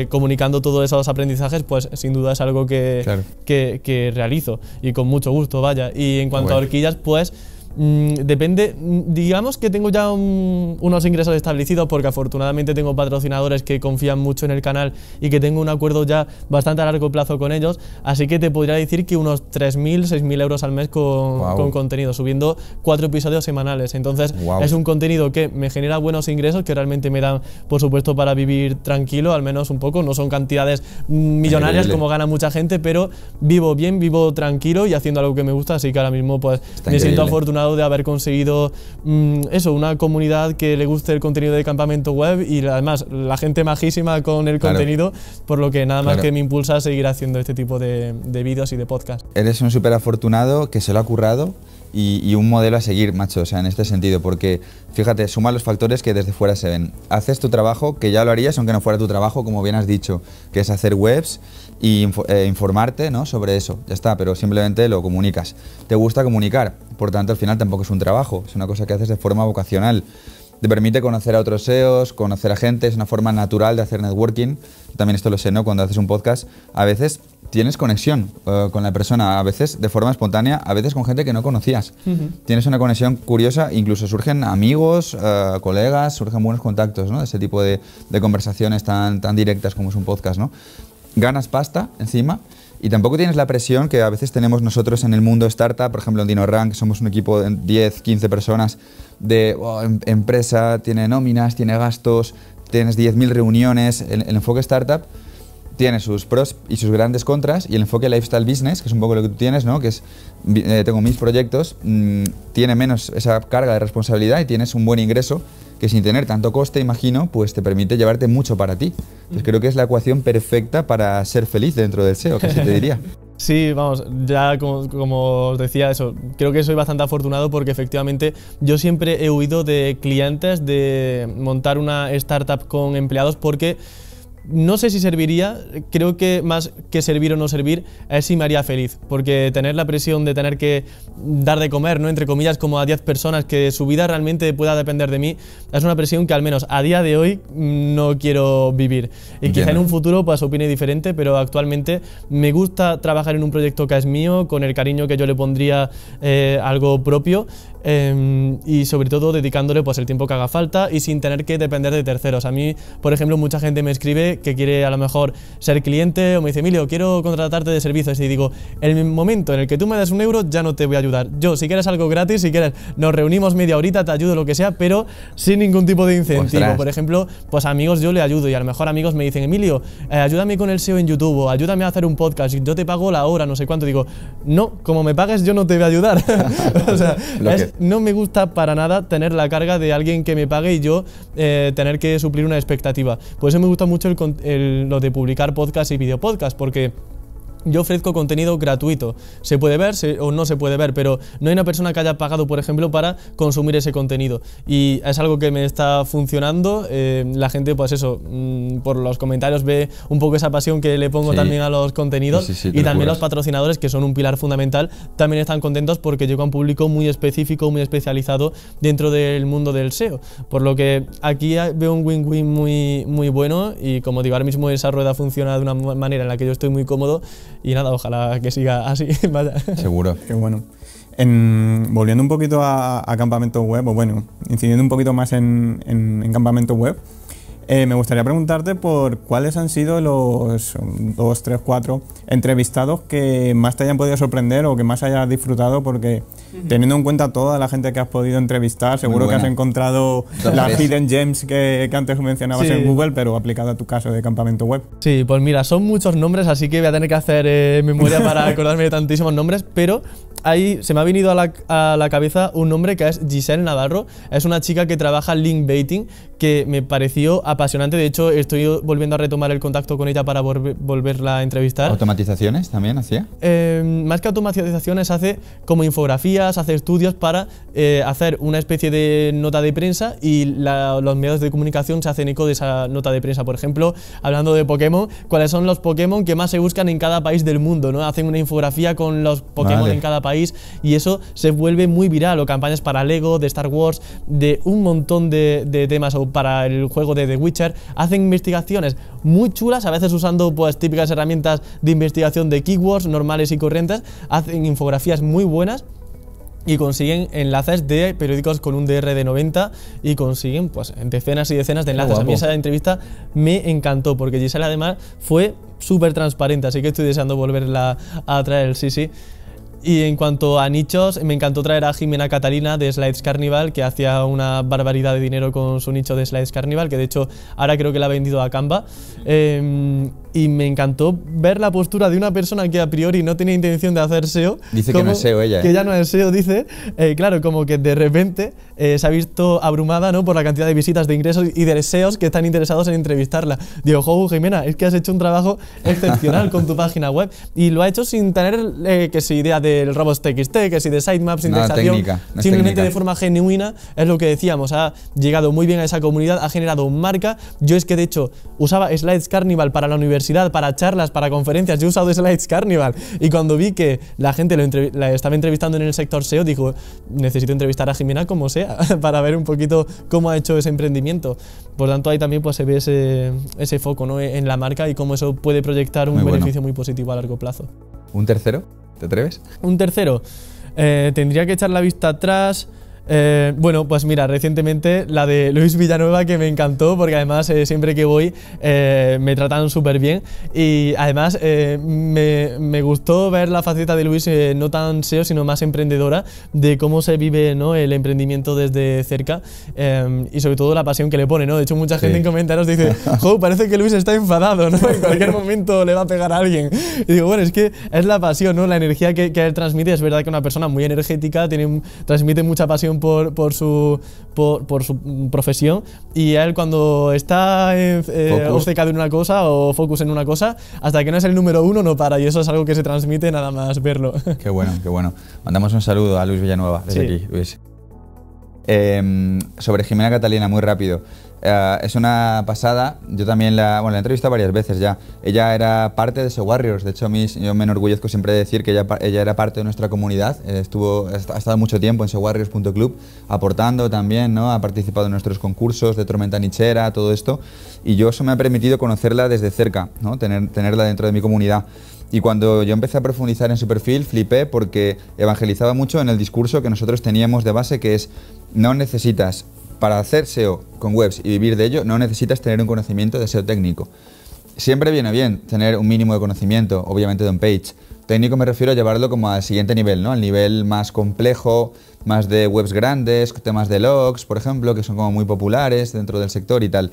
Speaker 2: comunicando todos esos aprendizajes, pues sin duda es algo que realizo y con mucho gusto, vaya. Y en cuanto a horquillas, pues depende, digamos que tengo ya unos ingresos establecidos porque afortunadamente tengo patrocinadores que confían mucho en el canal y que tengo un acuerdo ya bastante a largo plazo con ellos, así que te podría decir que unos 3.000, 6.000 euros al mes con contenido, subiendo 4 episodios semanales. Entonces es un contenido que me genera buenos ingresos que realmente me dan, por supuesto, para vivir tranquilo, al menos un poco. No son cantidades millonarias como gana mucha gente, pero vivo bien, vivo tranquilo y haciendo algo que me gusta, así que ahora mismo pues me siento afortunado de haber conseguido una comunidad que le guste el contenido de campamento web y además la gente majísima con el contenido, por lo que nada más que me impulsa a seguir haciendo este tipo de vídeos y de podcast.
Speaker 1: Eres un súper afortunado que se lo ha currado y un modelo a seguir, macho, o sea, en este sentido, porque fíjate, suma los factores que desde fuera se ven. Haces tu trabajo, que ya lo harías aunque no fuera tu trabajo, como bien has dicho, que es hacer webs y informarte, ¿no?, sobre eso, ya está, pero simplemente lo comunicas. Te gusta comunicar, por tanto al final tampoco es un trabajo, es una cosa que haces de forma vocacional. Te permite conocer a otros SEOs, conocer a gente, es una forma natural de hacer networking. También esto lo sé, ¿no?, cuando haces un podcast, a veces tienes conexión con la persona, a veces de forma espontánea, a veces con gente que no conocías. Tienes una conexión curiosa, incluso surgen amigos, colegas, surgen buenos contactos, ¿no?, ese tipo de conversaciones tan directas como es un podcast, ¿no? Ganas pasta encima y tampoco tienes la presión que a veces tenemos nosotros en el mundo startup, por ejemplo en DinoRank, somos un equipo de 10, 15 personas de empresa, tiene nóminas, tiene gastos, tienes 10.000 reuniones. El enfoque startup tiene sus pros y sus grandes contras, y el enfoque lifestyle business, que es un poco lo que tú tienes, ¿no?, que es tengo mis proyectos, tiene menos esa carga de responsabilidad y tienes un buen ingreso que sin tener tanto coste, imagino, pues te permite llevarte mucho para ti. Pues creo que es la ecuación perfecta para ser feliz dentro del SEO, casi te diría.
Speaker 2: Sí, vamos, ya como os decía, eso, creo que soy bastante afortunado porque efectivamente yo siempre he huido de clientes, de montar una startup con empleados, porque no sé si serviría, creo que más que servir o no servir es si me haría feliz, porque tener la presión de tener que dar de comer, ¿no?, entre comillas, como a 10 personas, que su vida realmente pueda depender de mí, es una presión que al menos a día de hoy no quiero vivir. Y quizá en un futuro pues opine diferente, pero actualmente me gusta trabajar en un proyecto que es mío, con el cariño que yo le pondría a algo propio, y sobre todo dedicándole pues el tiempo que haga falta y sin tener que depender de terceros. A mí, por ejemplo, mucha gente me escribe que quiere a lo mejor ser cliente o me dice: Emilio, quiero contratarte de servicios, y digo, en el momento en el que tú me des un euro ya no te voy a ayudar. Yo, si quieres algo gratis, si quieres nos reunimos media horita, te ayudo, lo que sea, pero sin ningún tipo de incentivo. ¡Ostras! Por ejemplo, pues a amigos yo le ayudo y a lo mejor amigos me dicen: Emilio, ayúdame con el SEO en YouTube, o ayúdame a hacer un podcast y yo te pago la hora, no sé cuánto. Digo, no, como me pagues yo no te voy a ayudar. O sea, no me gusta para nada tener la carga de alguien que me pague y yo tener que suplir una expectativa. Por eso me gusta mucho lo de publicar podcast y videopodcast, porque yo ofrezco contenido gratuito. Se puede ver o no se puede ver, pero no hay una persona que haya pagado, por ejemplo, para consumir ese contenido. Y es algo que me está funcionando. La gente, pues eso, por los comentarios ve un poco esa pasión que le pongo también a los contenidos. Y también los patrocinadores, que son un pilar fundamental, también están contentos porque llego a un público muy específico, muy especializado dentro del mundo del SEO. Por lo que aquí veo un win-win muy bueno, y como digo, ahora mismo esa rueda funciona de una manera en la que yo estoy muy cómodo. Y nada, ojalá que siga así. Vaya.
Speaker 1: Seguro.
Speaker 3: Qué bueno. Volviendo un poquito a campamento web, o bueno, incidiendo un poquito más en campamento web, me gustaría preguntarte por cuáles han sido los 2, 3, 4 entrevistados que más te hayan podido sorprender o que más hayas disfrutado, porque teniendo en cuenta toda la gente que has podido entrevistar, seguro que has encontrado las hidden gems que antes mencionabas en Google, pero aplicado a tu caso de campamento web.
Speaker 2: Sí, pues mira, son muchos nombres, así que voy a tener que hacer memoria para acordarme de tantísimos nombres, pero ahí se me ha venido a la cabeza un nombre que es Giselle Navarro. Es una chica que trabaja en link baiting, que me pareció apasionante. De hecho, estoy volviendo a retomar el contacto con ella para volverla a entrevistar.
Speaker 1: ¿Automatizaciones también hacía?
Speaker 2: Más que automatizaciones, hace como infografías, hace estudios para hacer una especie de nota de prensa y los medios de comunicación se hacen eco de esa nota de prensa. Por ejemplo, hablando de Pokémon, ¿cuáles son los Pokémon que más se buscan en cada país del mundo, ¿no? Hacen una infografía con los Pokémon en cada país y eso se vuelve muy viral, o campañas para Lego, de Star Wars, de un montón de temas, o para el juego de The Witcher. Hacen investigaciones muy chulas, a veces usando pues típicas herramientas de investigación de keywords normales y corrientes. Hacen infografías muy buenas y consiguen enlaces de periódicos con un DR de 90 y consiguen pues decenas y decenas de enlaces. A mí esa entrevista me encantó porque Gisela además fue súper transparente, así que estoy deseando volverla a traer, sí. Y en cuanto a nichos, me encantó traer a Jimena Catalina de Slides Carnival, que hacía una barbaridad de dinero con su nicho de Slides Carnival, que de hecho ahora creo que la ha vendido a Canva. Y me encantó ver la postura de una persona que a priori no tenía intención de hacer SEO.
Speaker 1: Dice que no es SEO ella.
Speaker 2: Que ella no es SEO, dice. Claro, como que de repente se ha visto abrumada, ¿no?, por la cantidad de visitas, de ingresos y de SEOs que están interesados en entrevistarla. Digo, jo, Jimena, es que has hecho un trabajo excepcional con tu página web. Y lo ha hecho sin tener que si idea del robots.txt, que si de sitemaps, indexación. Simplemente de forma genuina, es lo que decíamos. Ha llegado muy bien a esa comunidad, ha generado marca. Yo es que de hecho usaba Slides Carnival para la universidad, para charlas, para conferencias. Yo he usado Slides Carnival y cuando vi que la gente la estaba entrevistando en el sector SEO, digo, necesito entrevistar a Jimena como sea para ver un poquito cómo ha hecho ese emprendimiento. Por tanto, ahí también pues se ve ese foco, ¿no?, en la marca y cómo eso puede proyectar un beneficio muy positivo a largo plazo.
Speaker 1: ¿Un tercero? ¿Te atreves?
Speaker 2: Un tercero. Tendría que echar la vista atrás. Bueno, pues mira, recientemente la de Luis Villanueva, que me encantó porque además siempre que voy me tratan súper bien y además me gustó ver la faceta de Luis no tan SEO sino más emprendedora, de cómo se vive, ¿no?, el emprendimiento desde cerca y sobre todo la pasión que le pone, ¿no? De hecho mucha gente en comentarios dice, jo, parece que Luis está enfadado, ¿no? En cualquier momento le va a pegar a alguien. Y digo, bueno, es que es la pasión, ¿no?, la energía que él transmite. Es verdad que una persona muy energética transmite mucha pasión por su profesión, y él cuando está obcecado en una cosa o focus en una cosa, hasta que no es el número uno no para, y eso es algo que se transmite nada más verlo.
Speaker 1: Qué bueno, qué bueno. Mandamos un saludo a Luis Villanueva desde aquí, Luis. Sobre Jimena Catalina, muy rápido. Es una pasada. Yo también la he entrevistado varias veces ya. Ella era parte de SEO Warriors. De hecho, yo me enorgullezco siempre de decir que ella era parte de nuestra comunidad. Ha estado mucho tiempo en SEOwarriors.club aportando también, ¿no? Ha participado en nuestros concursos de tormenta nichera, todo esto. Y eso me ha permitido conocerla desde cerca, ¿no? Tenerla dentro de mi comunidad. Y cuando yo empecé a profundizar en su perfil, flipé porque evangelizaba mucho en el discurso que nosotros teníamos de base, que es: no necesitas, para hacer SEO con webs y vivir de ello, no necesitas tener un conocimiento de SEO técnico. Siempre viene bien tener un mínimo de conocimiento, obviamente de on-page. Técnico me refiero a llevarlo como al siguiente nivel, ¿no? Al nivel más complejo, más de webs grandes, temas de logs, por ejemplo, que son como muy populares dentro del sector y tal.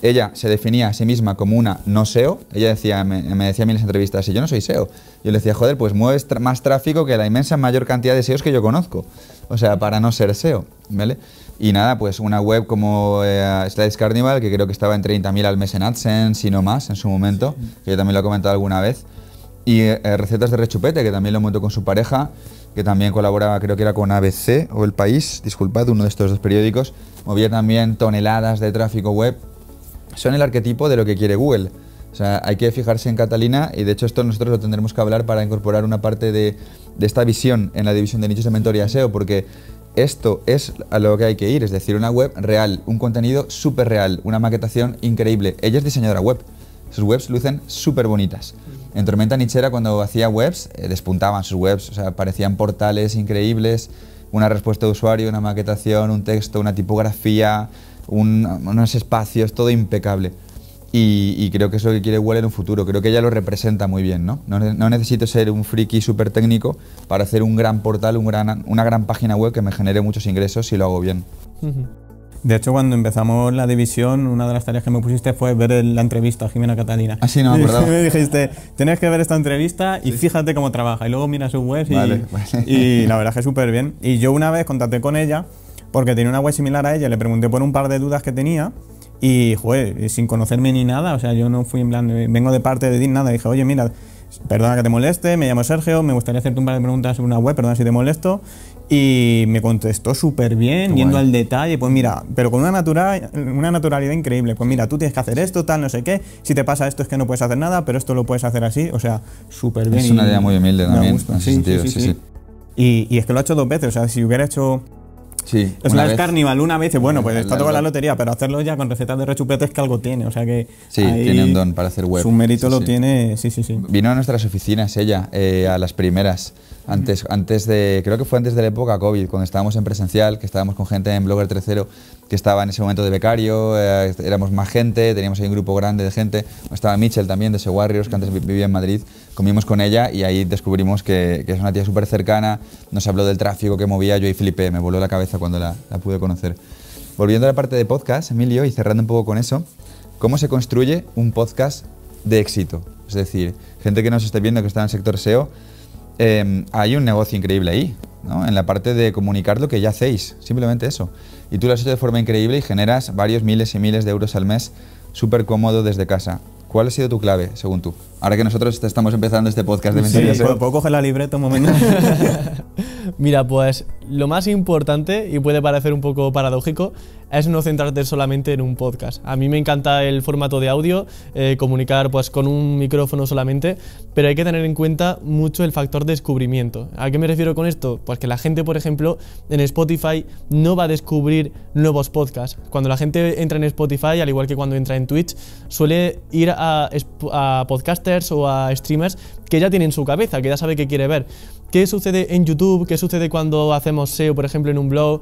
Speaker 1: Ella se definía a sí misma como una no SEO. Ella decía, me decía a mí en las entrevistas, si yo no soy SEO. Yo le decía, joder, pues mueves más tráfico que la inmensa mayor cantidad de SEOs que yo conozco. O sea, para no ser SEO, ¿vale? Y nada, pues una web como Slides Carnival, que creo que estaba en 30.000 al mes en AdSense y no más en su momento, que yo también lo he comentado alguna vez. Y Recetas de Rechupete, que también lo montó con su pareja, que también colaboraba, creo que era con ABC o El País, disculpad, uno de estos dos periódicos. Movía también toneladas de tráfico web. Son el arquetipo de lo que quiere Google. O sea, hay que fijarse en Catalina, y de hecho esto nosotros lo tendremos que hablar para incorporar una parte de esta visión en la división de nichos de mentoría SEO, porque esto es a lo que hay que ir, es decir, una web real, un contenido súper real, una maquetación increíble. Ella es diseñadora web, sus webs lucen súper bonitas. En Tormenta Nichera, cuando hacía webs, despuntaban sus webs, o sea, parecían portales increíbles, una respuesta de usuario, una maquetación, un texto, una tipografía, unos espacios, todo impecable. Y creo que es lo que quiere Google en un futuro. Creo que ella lo representa muy bien, ¿no? No necesito ser un friki súper técnico para hacer un gran portal, una gran página web que me genere muchos ingresos si lo hago bien.
Speaker 3: De hecho, cuando empezamos la división, una de las tareas que me pusiste fue ver la entrevista a Jimena Catalina.
Speaker 1: Ah, sí, no me acordaba.
Speaker 3: Me dijiste, tienes que ver esta entrevista y fíjate cómo trabaja. Y luego mira su web y la verdad es que súper bien. Y yo una vez contacté con ella porque tenía una web similar a ella, le pregunté por un par de dudas que tenía y, joder, sin conocerme ni nada, o sea, yo no fui en plan, vengo de parte de nada, dije, oye, mira, perdona que te moleste, me llamo Sergio, me gustaría hacerte un par de preguntas sobre una web, perdona si te molesto. Y me contestó súper bien, yendo al detalle, pues mira, pero con una naturalidad increíble. Pues mira, tú tienes que hacer esto, tal, no sé qué. Si te pasa esto es que no puedes hacer nada, pero esto lo puedes hacer así. O sea, súper bien.
Speaker 1: Es una idea muy humilde también,
Speaker 3: gusta.
Speaker 1: en ese sentido, sí.
Speaker 3: Y es que lo ha hecho 2 veces, o sea, si hubiera hecho...
Speaker 1: Sí,
Speaker 3: Slash Carnival una vez, bueno, pues está toda la lotería, pero hacerlo ya con recetas de rechupetes que algo tiene, o sea que...
Speaker 1: Sí, tiene un don para hacer web.
Speaker 3: Su mérito lo tiene, sí.
Speaker 1: Vino a nuestras oficinas ella, a las primeras, antes de, creo que fue antes de la época COVID, cuando estábamos en presencial, que estábamos con gente en Blogger 3.0, que estaba en ese momento de becario, éramos más gente, teníamos ahí un grupo grande de gente, estaba Mitchell también, de SEO Warriors, que antes vivía en Madrid, comimos con ella y ahí descubrimos que es una tía súper cercana, nos habló del tráfico que movía, yo y flipé, me voló la cabeza cuando la pude conocer. Volviendo a la parte de podcast, Emilio, y cerrando un poco con eso, ¿cómo se construye un podcast de éxito? Es decir, gente que nos esté viendo que está en el sector SEO, hay un negocio increíble ahí, ¿no? En la parte de comunicar lo que ya hacéis, simplemente eso. Y tú lo has hecho de forma increíble y generas varios miles y miles de euros al mes, súper cómodo desde casa. ¿Cuál ha sido tu clave, según tú? Ahora que nosotros estamos empezando este podcast de Mentoría SEO.
Speaker 3: ¿Puedo coger la libreta un momento?
Speaker 2: Mira, pues lo más importante, y puede parecer un poco paradójico, es no centrarte solamente en un podcast. A mí me encanta el formato de audio, comunicar pues con un micrófono solamente, pero hay que tener en cuenta mucho el factor descubrimiento. ¿A qué me refiero con esto? Pues que la gente, por ejemplo, en Spotify no va a descubrir nuevos podcasts. Cuando la gente entra en Spotify, al igual que cuando entra en Twitch, suele ir a podcasters o a streamers que ya tienen su cabeza, que ya sabe qué quiere ver. ¿Qué sucede en YouTube? ¿Qué sucede cuando hacemos SEO, por ejemplo, en un blog?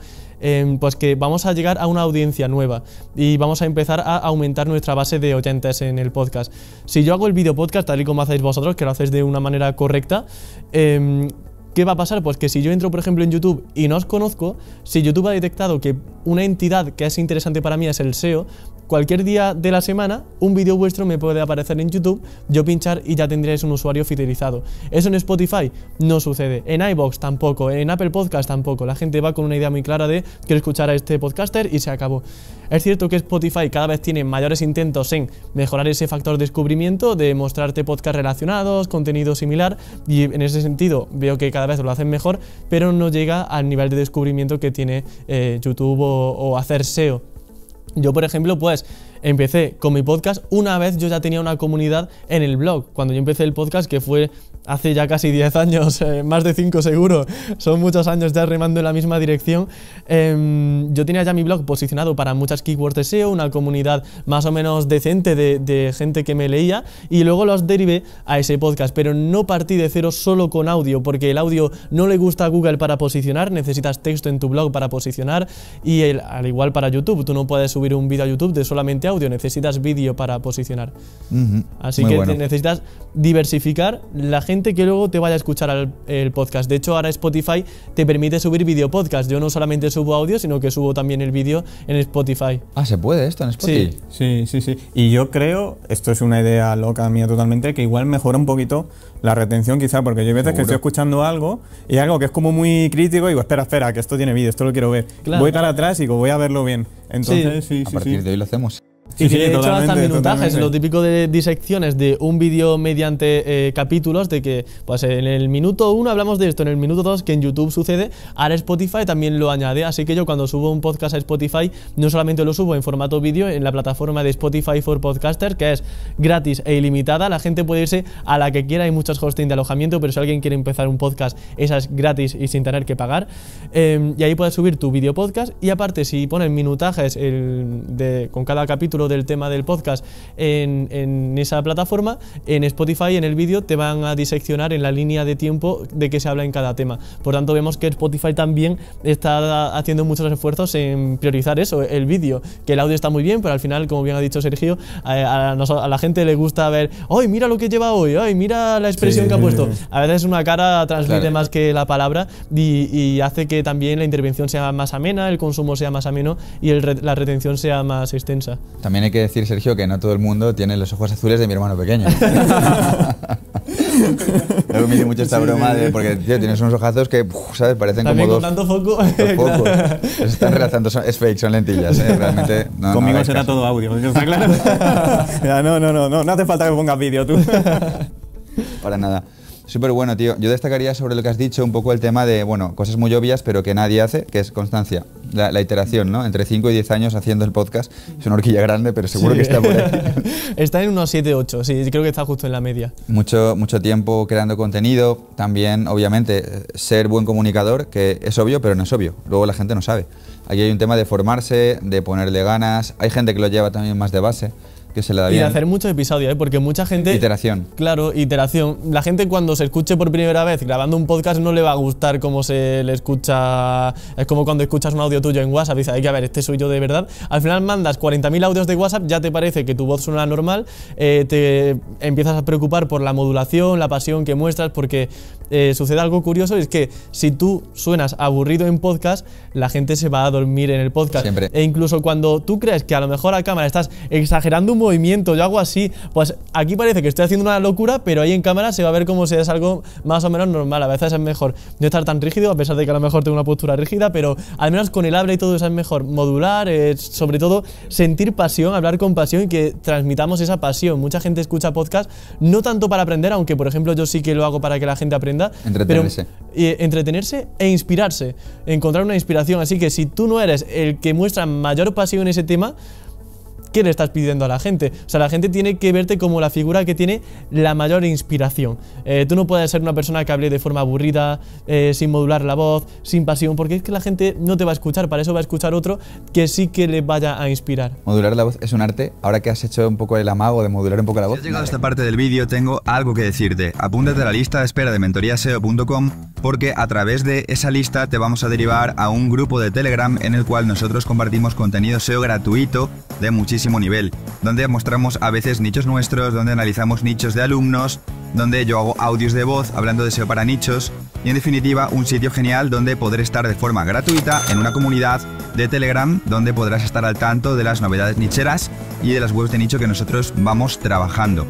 Speaker 2: Pues que vamos a llegar a una audiencia nueva y vamos a empezar a aumentar nuestra base de oyentes en el podcast. Si yo hago el video podcast tal y como hacéis vosotros, que lo hacéis de una manera correcta, ¿qué va a pasar? Pues que si yo entro, por ejemplo, en YouTube y no os conozco, si YouTube ha detectado que una entidad que es interesante para mí es el SEO, cualquier día de la semana un vídeo vuestro me puede aparecer en YouTube, yo pinchar y ya tendréis un usuario fidelizado. Eso en Spotify no sucede, en iVoox tampoco, en Apple Podcast tampoco. La gente va con una idea muy clara de quiero escuchar a este podcaster y se acabó. Es cierto que Spotify cada vez tiene mayores intentos en mejorar ese factor de descubrimiento, de mostrarte podcasts relacionados, contenido similar, y en ese sentido veo que cada vez lo hacen mejor, pero no llega al nivel de descubrimiento que tiene YouTube o hacer SEO. Yo, por ejemplo, pues empecé con mi podcast una vez yo ya tenía una comunidad en el blog. Cuando yo empecé el podcast, que fue hace ya casi 10 años, más de 5 seguro, son muchos años ya remando en la misma dirección, yo tenía ya mi blog posicionado para muchas keywords de SEO, una comunidad más o menos decente de gente que me leía, y luego los derivé a ese podcast, pero no partí de cero solo con audio, porque el audio no le gusta a Google para posicionar, necesitas texto en tu blog para posicionar, y al igual para YouTube, tú no puedes subir un vídeo a YouTube de solamente audio, necesitas vídeo para posicionar. Así que necesitas diversificar la gente que luego te vaya a escuchar el podcast. De hecho, ahora Spotify te permite subir vídeo podcast. Yo no solamente subo audio, sino que subo también el vídeo en Spotify.
Speaker 1: Ah, ¿se puede esto en Spotify?
Speaker 3: Sí. Y yo creo, esto es una idea loca mía totalmente, que igual mejora un poquito la retención quizá, porque yo hay veces que estoy escuchando algo y algo que es como muy crítico y digo, espera, que esto tiene vídeo, esto lo quiero ver. Claro. Voy para atrás y digo, voy a verlo bien. Entonces,
Speaker 1: a partir de hoy lo hacemos.
Speaker 2: Y de hecho hasta minutajes, lo típico de disecciones de un vídeo mediante capítulos, de que pues en el minuto 1 hablamos de esto, en el minuto 2 que en YouTube sucede, ahora Spotify también lo añade, así que yo cuando subo un podcast a Spotify no solamente lo subo en formato vídeo en la plataforma de Spotify for Podcasters, que es gratis e ilimitada, la gente puede irse a la que quiera, hay muchos hosting de alojamiento, pero si alguien quiere empezar un podcast, esa es gratis y sin tener que pagar, y ahí puedes subir tu vídeo podcast, y aparte si pones minutajes con cada capítulo del tema del podcast en esa plataforma, en Spotify, en el vídeo, te van a diseccionar en la línea de tiempo de que se habla en cada tema. Por tanto, vemos que Spotify también está haciendo muchos esfuerzos en priorizar eso, el vídeo, que el audio está muy bien, pero al final, como bien ha dicho Sergio, a la gente le gusta ver, ¡ay, mira lo que lleva hoy! ¡Ay, mira la expresión que ha puesto! A veces una cara transmite más que la palabra y hace que también la intervención sea más amena, el consumo sea más ameno y la retención sea más extensa.
Speaker 1: También hay que decir, Sergio, que no todo el mundo tiene los ojos azules de mi hermano pequeño. Luego me hice mucho esta broma de, porque, tío, tienes unos ojazos que, ¿sabes? Parecen
Speaker 2: también
Speaker 1: como
Speaker 2: con
Speaker 1: dos
Speaker 2: tanto foco.
Speaker 1: focos. Se están relazando, es fake, son lentillas, realmente.
Speaker 3: Conmigo será todo audio, ¿está claro? Ya, no hace falta que pongas vídeo tú.
Speaker 1: Para nada. Súper bueno, tío. Yo destacaría sobre lo que has dicho un poco el tema de, bueno, cosas muy obvias, pero que nadie hace, que es constancia. La iteración, ¿no? Entre 5 y 10 años haciendo el podcast. Es una horquilla grande, pero seguro que está por ahí.
Speaker 2: Está en unos 7, 8, sí, creo que está justo en la media.
Speaker 1: Mucho tiempo creando contenido. También, obviamente, ser buen comunicador, que es obvio, pero no es obvio. Luego la gente no sabe. Aquí hay un tema de formarse, de ponerle ganas. Hay gente que lo lleva también más de base, que se le da bien.
Speaker 2: Y de hacer muchos episodios, porque mucha gente...
Speaker 1: Iteración.
Speaker 2: Claro, iteración. La gente cuando se escuche por primera vez grabando un podcast no le va a gustar cómo se le escucha... Es como cuando escuchas un audio tuyo en WhatsApp y dices, hay que ver, este soy yo de verdad. Al final mandas 40.000 audios de WhatsApp, ya te parece que tu voz suena normal, te empiezas a preocupar por la modulación, la pasión que muestras, porque sucede algo curioso, es que si tú suenas aburrido en podcast, la gente se va a dormir en el podcast.
Speaker 1: Siempre.
Speaker 2: E incluso cuando tú crees que a lo mejor a cámara estás exagerando un movimiento, yo hago así, pues aquí parece que estoy haciendo una locura, pero ahí en cámara se va a ver como si es algo más o menos normal. A veces es mejor no estar tan rígido, a pesar de que a lo mejor tengo una postura rígida, pero al menos con el habla y todo eso es mejor modular, sobre todo sentir pasión, hablar con pasión y que transmitamos esa pasión. Mucha gente escucha podcast no tanto para aprender, aunque por ejemplo yo sí que lo hago para que la gente aprenda,
Speaker 1: entretenerse.
Speaker 2: Pero, entretenerse e inspirarse, encontrar una inspiración. Así que si tú no eres el que muestra mayor pasión en ese tema, ¿qué le estás pidiendo a la gente? O sea, la gente tiene que verte como la figura que tiene la mayor inspiración. Tú no puedes ser una persona que hable de forma aburrida, sin modular la voz, sin pasión, porque es que la gente no te va a escuchar, para eso va a escuchar otro que sí que le vaya a inspirar.
Speaker 1: Modular la voz es un arte. Ahora que has hecho un poco el amago de modular un poco la voz...
Speaker 4: Si has llegado a esta parte del vídeo, tengo algo que decirte. Apúntate a la lista de espera de mentoriaseo.com, porque a través de esa lista te vamos a derivar a un grupo de Telegram en el cual nosotros compartimos contenido SEO gratuito de muchísimo nivel, donde mostramos a veces nichos nuestros, donde analizamos nichos de alumnos, donde yo hago audios de voz hablando de SEO para nichos y en definitiva un sitio genial donde poder estar de forma gratuita en una comunidad de Telegram donde podrás estar al tanto de las novedades nicheras y de las webs de nicho que nosotros vamos trabajando.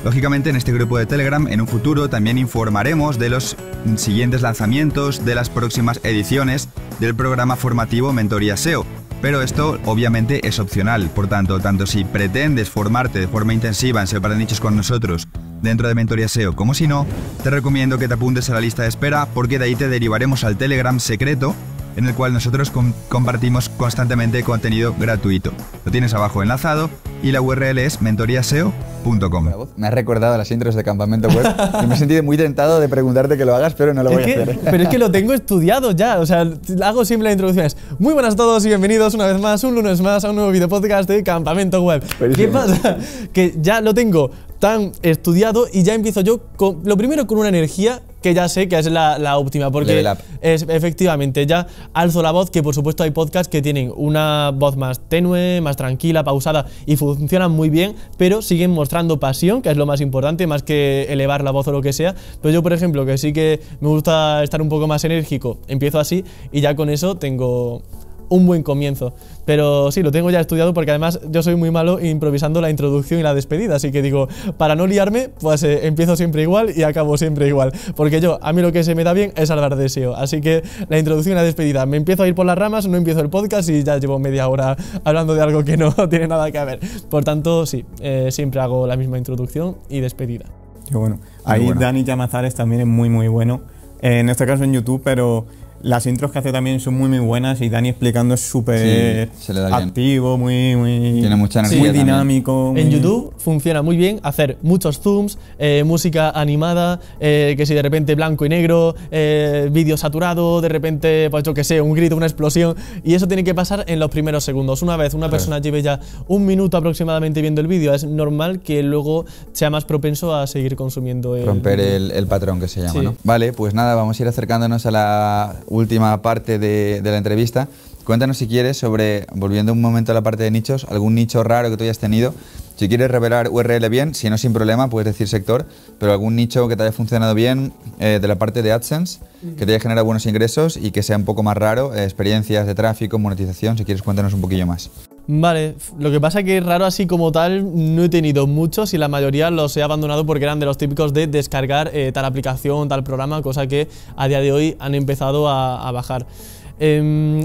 Speaker 4: Lógicamente en este grupo de Telegram en un futuro también informaremos de los siguientes lanzamientos, de las próximas ediciones del programa formativo Mentoría SEO. Pero esto obviamente es opcional, por tanto si pretendes formarte de forma intensiva en SEO para nichos con nosotros dentro de Mentoría SEO, como si no, te recomiendo que te apuntes a la lista de espera, porque de ahí te derivaremos al Telegram secreto en el cual nosotros compartimos constantemente contenido gratuito. Lo tienes abajo enlazado y la URL es mentoriaseo.com.
Speaker 1: Me has recordado a las intros de Campamento Web y me he sentido muy tentado de preguntarte que lo hagas, pero no lo voy a hacer.
Speaker 2: Pero es que lo tengo estudiado ya, o sea, hago siempre las introducciones. Muy buenas a todos y bienvenidos una vez más, un lunes más, a un nuevo video podcast de Campamento Web. ¿Qué pasa? Que ya lo tengo tan estudiado y ya empiezo yo lo primero con una energía que ya sé que es la óptima, porque es, efectivamente ya alzo la voz, que por supuesto hay podcasts que tienen una voz más tenue, más tranquila, pausada y funcionan muy bien, pero siguen mostrando pasión, que es lo más importante, más que elevar la voz o lo que sea. Pero yo, por ejemplo, que sí que me gusta estar un poco más enérgico, empiezo así y ya con eso tengo un buen comienzo. Pero sí, lo tengo ya estudiado, porque además yo soy muy malo improvisando la introducción y la despedida, así que digo, para no liarme, pues empiezo siempre igual y acabo siempre igual, porque a mí lo que se me da bien es hablar de SEO, así que la introducción y la despedida, me empiezo a ir por las ramas, no empiezo el podcast y ya llevo media hora hablando de algo que no tiene nada que ver. Por tanto, sí, siempre hago la misma introducción y despedida.
Speaker 3: Qué bueno. Ahí Dani Llamazares también es muy bueno, en este caso en YouTube, pero las intros que hace también son muy buenas y Dani explicando es súper activo, muy
Speaker 1: tiene mucha energía,
Speaker 3: muy dinámico.
Speaker 2: En YouTube funciona muy bien hacer muchos zooms, música animada, que si de repente blanco y negro, vídeo saturado, de repente, pues yo que sé, un grito, una explosión, y eso tiene que pasar en los primeros segundos. Una vez una persona lleve ya un minuto aproximadamente viendo el vídeo, es normal que luego sea más propenso a seguir consumiendo
Speaker 1: romper el patrón que se llama, ¿no? Vale, pues nada, vamos a ir acercándonos a la última parte de la entrevista. Cuéntanos, si quieres, sobre, volviendo un momento a la parte de nichos, algún nicho raro que tú hayas tenido. Si quieres revelar URL bien, si no, sin problema, puedes decir sector, pero algún nicho que te haya funcionado bien de la parte de AdSense, que te haya generado buenos ingresos y que sea un poco más raro, experiencias de tráfico, monetización. Si quieres, cuéntanos un poquillo más.
Speaker 2: Vale, lo que pasa es que raro así como tal no he tenido muchos y la mayoría los he abandonado porque eran de los típicos de descargar tal aplicación, tal programa, cosa que a día de hoy han empezado a bajar.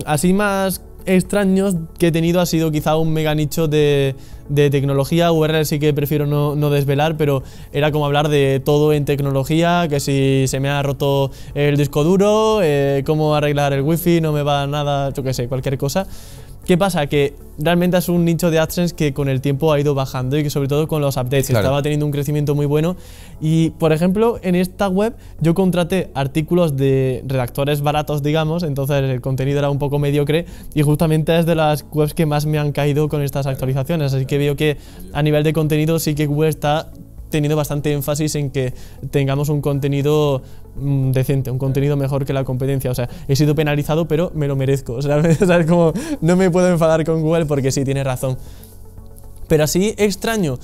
Speaker 2: Así más extraños que he tenido ha sido quizá un mega nicho de tecnología. URL sí que prefiero no desvelar, pero era como hablar de todo en tecnología, que si se me ha roto el disco duro, cómo arreglar el wifi, no me va nada, yo qué sé, cualquier cosa. ¿Qué pasa? Que realmente es un nicho de AdSense que con el tiempo ha ido bajando y que sobre todo con los updates estaba teniendo un crecimiento muy bueno. Y por ejemplo, en esta web yo contraté artículos de redactores baratos, digamos, entonces el contenido era un poco mediocre y justamente es de las webs que más me han caído con estas actualizaciones. Así que veo que a nivel de contenido sí que Google está teniendo bastante énfasis en que tengamos un contenido decente, un contenido mejor que la competencia. O sea, he sido penalizado, pero me lo merezco. O sea, es como, no me puedo enfadar con Google porque sí, tiene razón. Pero así, extraño,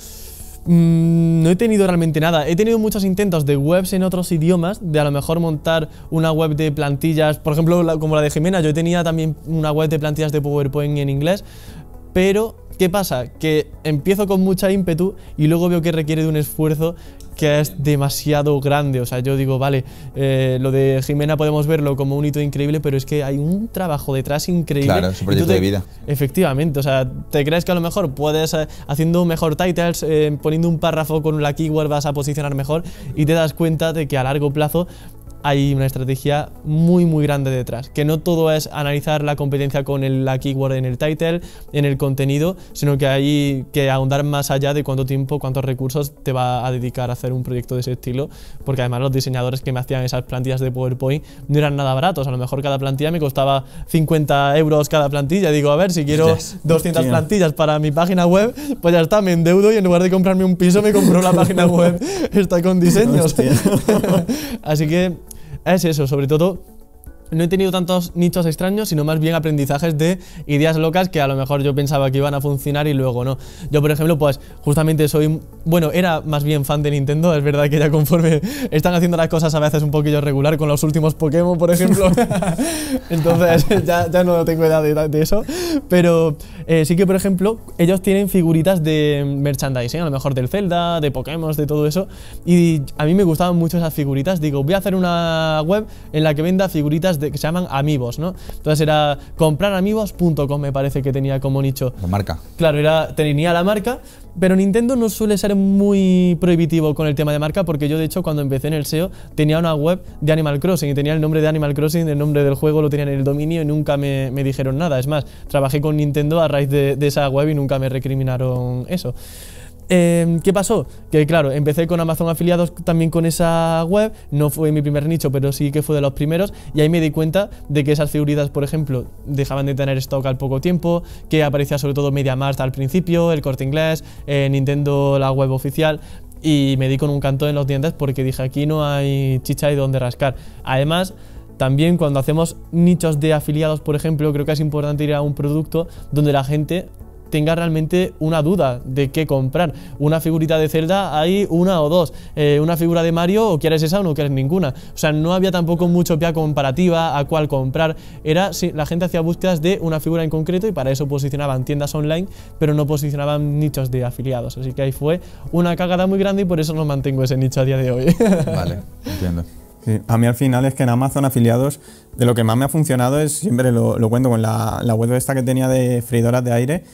Speaker 2: no he tenido realmente nada. He tenido muchos intentos de webs en otros idiomas, de a lo mejor montar una web de plantillas, por ejemplo, como la de Jimena. Yo tenía también una web de plantillas de PowerPoint en inglés, pero ¿qué pasa? Que empiezo con mucha ímpetu y luego veo que requiere de un esfuerzo que es demasiado grande. O sea, yo digo, vale, lo de Jimena podemos verlo como un hito increíble, pero es que hay un trabajo detrás increíble.
Speaker 1: Claro, es un proyecto de vida.
Speaker 2: Efectivamente, o sea, te crees que a lo mejor puedes, haciendo mejor titles, poniendo un párrafo con la keyword vas a posicionar mejor y te das cuenta de que a largo plazo hay una estrategia muy grande detrás, que no todo es analizar la competencia con la keyword en el title, en el contenido, sino que hay que ahondar más allá de cuánto tiempo, cuántos recursos te va a dedicar a hacer un proyecto de ese estilo, porque además los diseñadores que me hacían esas plantillas de PowerPoint no eran nada baratos. A lo mejor cada plantilla me costaba 50 euros cada plantilla. Digo, a ver, si quiero 200 plantillas para mi página web, pues ya está, me endeudo y en lugar de comprarme un piso me compro la página web esta con diseños. Así que es eso, sobre todo no he tenido tantos nichos extraños, sino más bien aprendizajes de ideas locas que a lo mejor yo pensaba que iban a funcionar y luego no. Yo, por ejemplo, pues justamente era más bien fan de Nintendo. Es verdad que ya conforme están haciendo las cosas a veces un poquillo regular con los últimos Pokémon, por ejemplo. Entonces ya no tengo edad de eso. Pero sí que, por ejemplo, ellos tienen figuritas de merchandising, a lo mejor del Zelda, de Pokémon, de todo eso. Y a mí me gustaban mucho esas figuritas. Digo, voy a hacer una web en la que venda figuritas que se llaman Amiibos, ¿no? Entonces era compraramigos.com, me parece que tenía como nicho.
Speaker 1: La marca.
Speaker 2: Claro, tenía la marca, pero Nintendo no suele ser muy prohibitivo con el tema de marca, porque yo de hecho cuando empecé en el SEO tenía una web de Animal Crossing y tenía el nombre de Animal Crossing, el nombre del juego lo tenía en el dominio y nunca me dijeron nada. Es más, trabajé con Nintendo a raíz de esa web y nunca me recriminaron eso. ¿Qué pasó? Que claro, empecé con Amazon Afiliados también con esa web, no fue mi primer nicho, pero sí que fue de los primeros, y ahí me di cuenta de que esas figuritas, por ejemplo, dejaban de tener stock al poco tiempo, que aparecía sobre todo MediaMarkt al principio, el Corte Inglés, Nintendo, la web oficial, y me di con un canto en los dientes porque dije, aquí no hay chicha y donde rascar. Además, también cuando hacemos nichos de afiliados, por ejemplo, creo que es importante ir a un producto donde la gente tenga realmente una duda de qué comprar. Una figurita de Zelda hay una o dos, una figura de Mario o quieres esa o no quieres ninguna. O sea, no había tampoco mucho pie comparativa a cuál comprar. La gente hacía búsquedas de una figura en concreto y para eso posicionaban tiendas online, pero no posicionaban nichos de afiliados. Así que ahí fue una cagada muy grande y por eso no mantengo ese nicho a día de hoy.
Speaker 1: Vale, entiendo.
Speaker 3: Sí, a mí al final es que en Amazon Afiliados de lo que más me ha funcionado es, siempre lo cuento con la web esta que tenía de freidoras de aire.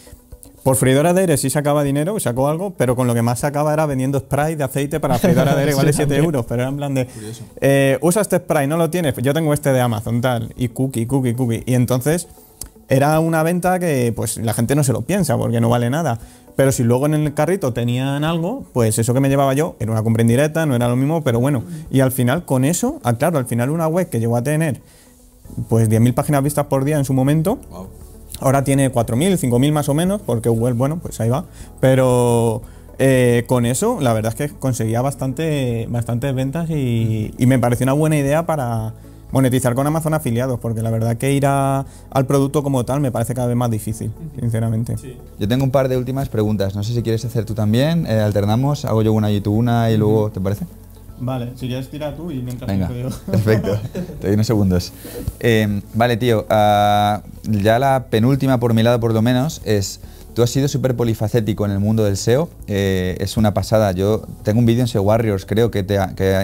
Speaker 3: Por freidoras de aire sí sacaba dinero, sacó algo, pero con lo que más sacaba era vendiendo spray de aceite para freidora de aire, vale 7 euros, pero era en plan de, usa este spray, ¿no lo tienes? Pues yo tengo este de Amazon, tal, y cookie. Y entonces era una venta que pues la gente no se lo piensa porque no vale nada. Pero si luego en el carrito tenían algo, pues eso que me llevaba yo era una compra indirecta, no era lo mismo, pero bueno. Y al final con eso, claro, al final una web que llegó a tener pues 10.000 páginas vistas por día en su momento, wow. Ahora tiene 4.000, 5.000 más o menos, porque Google, bueno, pues ahí va. Pero con eso, la verdad es que conseguía bastantes ventas y me pareció una buena idea para monetizar con Amazon Afiliados, porque la verdad que ir al producto como tal me parece cada vez más difícil, sinceramente. Sí.
Speaker 1: Yo tengo un par de últimas preguntas, no sé si quieres hacer tú también, alternamos, hago yo una y tú una y luego, ¿te parece?
Speaker 3: Vale, si quieres tira tú y mientras
Speaker 1: venga,
Speaker 3: yo.
Speaker 1: Perfecto, te doy unos segundos. Vale, tío, ya la penúltima por mi lado por lo menos es, Tú has sido súper polifacético en el mundo del SEO, es una pasada. Yo tengo un vídeo en SEO Warriors, creo que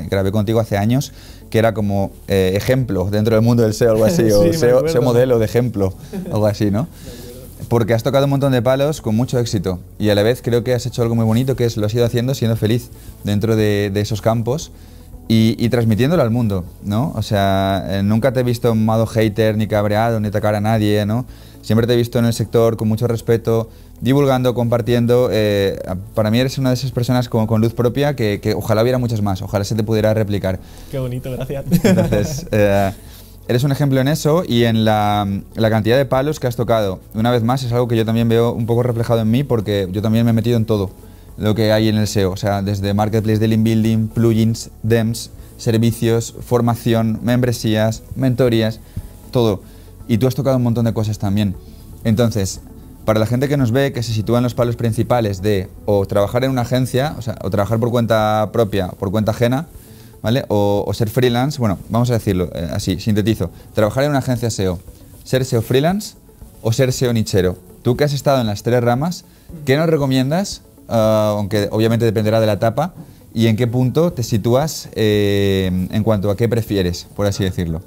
Speaker 1: grabé contigo hace años, que era como ejemplo dentro del mundo del SEO, algo así, o SEO modelo de ejemplo, algo así, ¿no? Porque has tocado un montón de palos con mucho éxito y a la vez creo que has hecho algo muy bonito, que es lo has ido haciendo siendo feliz dentro de esos campos y transmitiéndolo al mundo, ¿no? O sea, nunca te he visto en modo hater, ni cabreado, ni atacar a nadie, ¿no? Siempre te he visto en el sector con mucho respeto, divulgando, compartiendo. Para mí eres una de esas personas con luz propia que ojalá hubiera muchas más, ojalá se te pudiera replicar.
Speaker 2: Qué bonito, gracias.
Speaker 1: Entonces, eres un ejemplo en eso y en la cantidad de palos que has tocado. Una vez más, es algo que yo también veo un poco reflejado en mí porque yo también me he metido en todo lo que hay en el SEO. O sea, desde Marketplace de Link Building, plugins, DEMS, servicios, formación, membresías, mentorías, todo. Y tú has tocado un montón de cosas también. Entonces, para la gente que nos ve, que se sitúa en los palos principales de o trabajar en una agencia, o sea, o trabajar por cuenta propia o por cuenta ajena, ¿vale? O ser freelance, bueno, vamos a decirlo así, sintetizo. Trabajar en una agencia SEO, ser SEO freelance o ser SEO nichero. Tú que has estado en las tres ramas, ¿qué nos recomiendas? Aunque obviamente dependerá de la etapa. ¿Y en qué punto te sitúas en cuanto a qué prefieres, por así decirlo?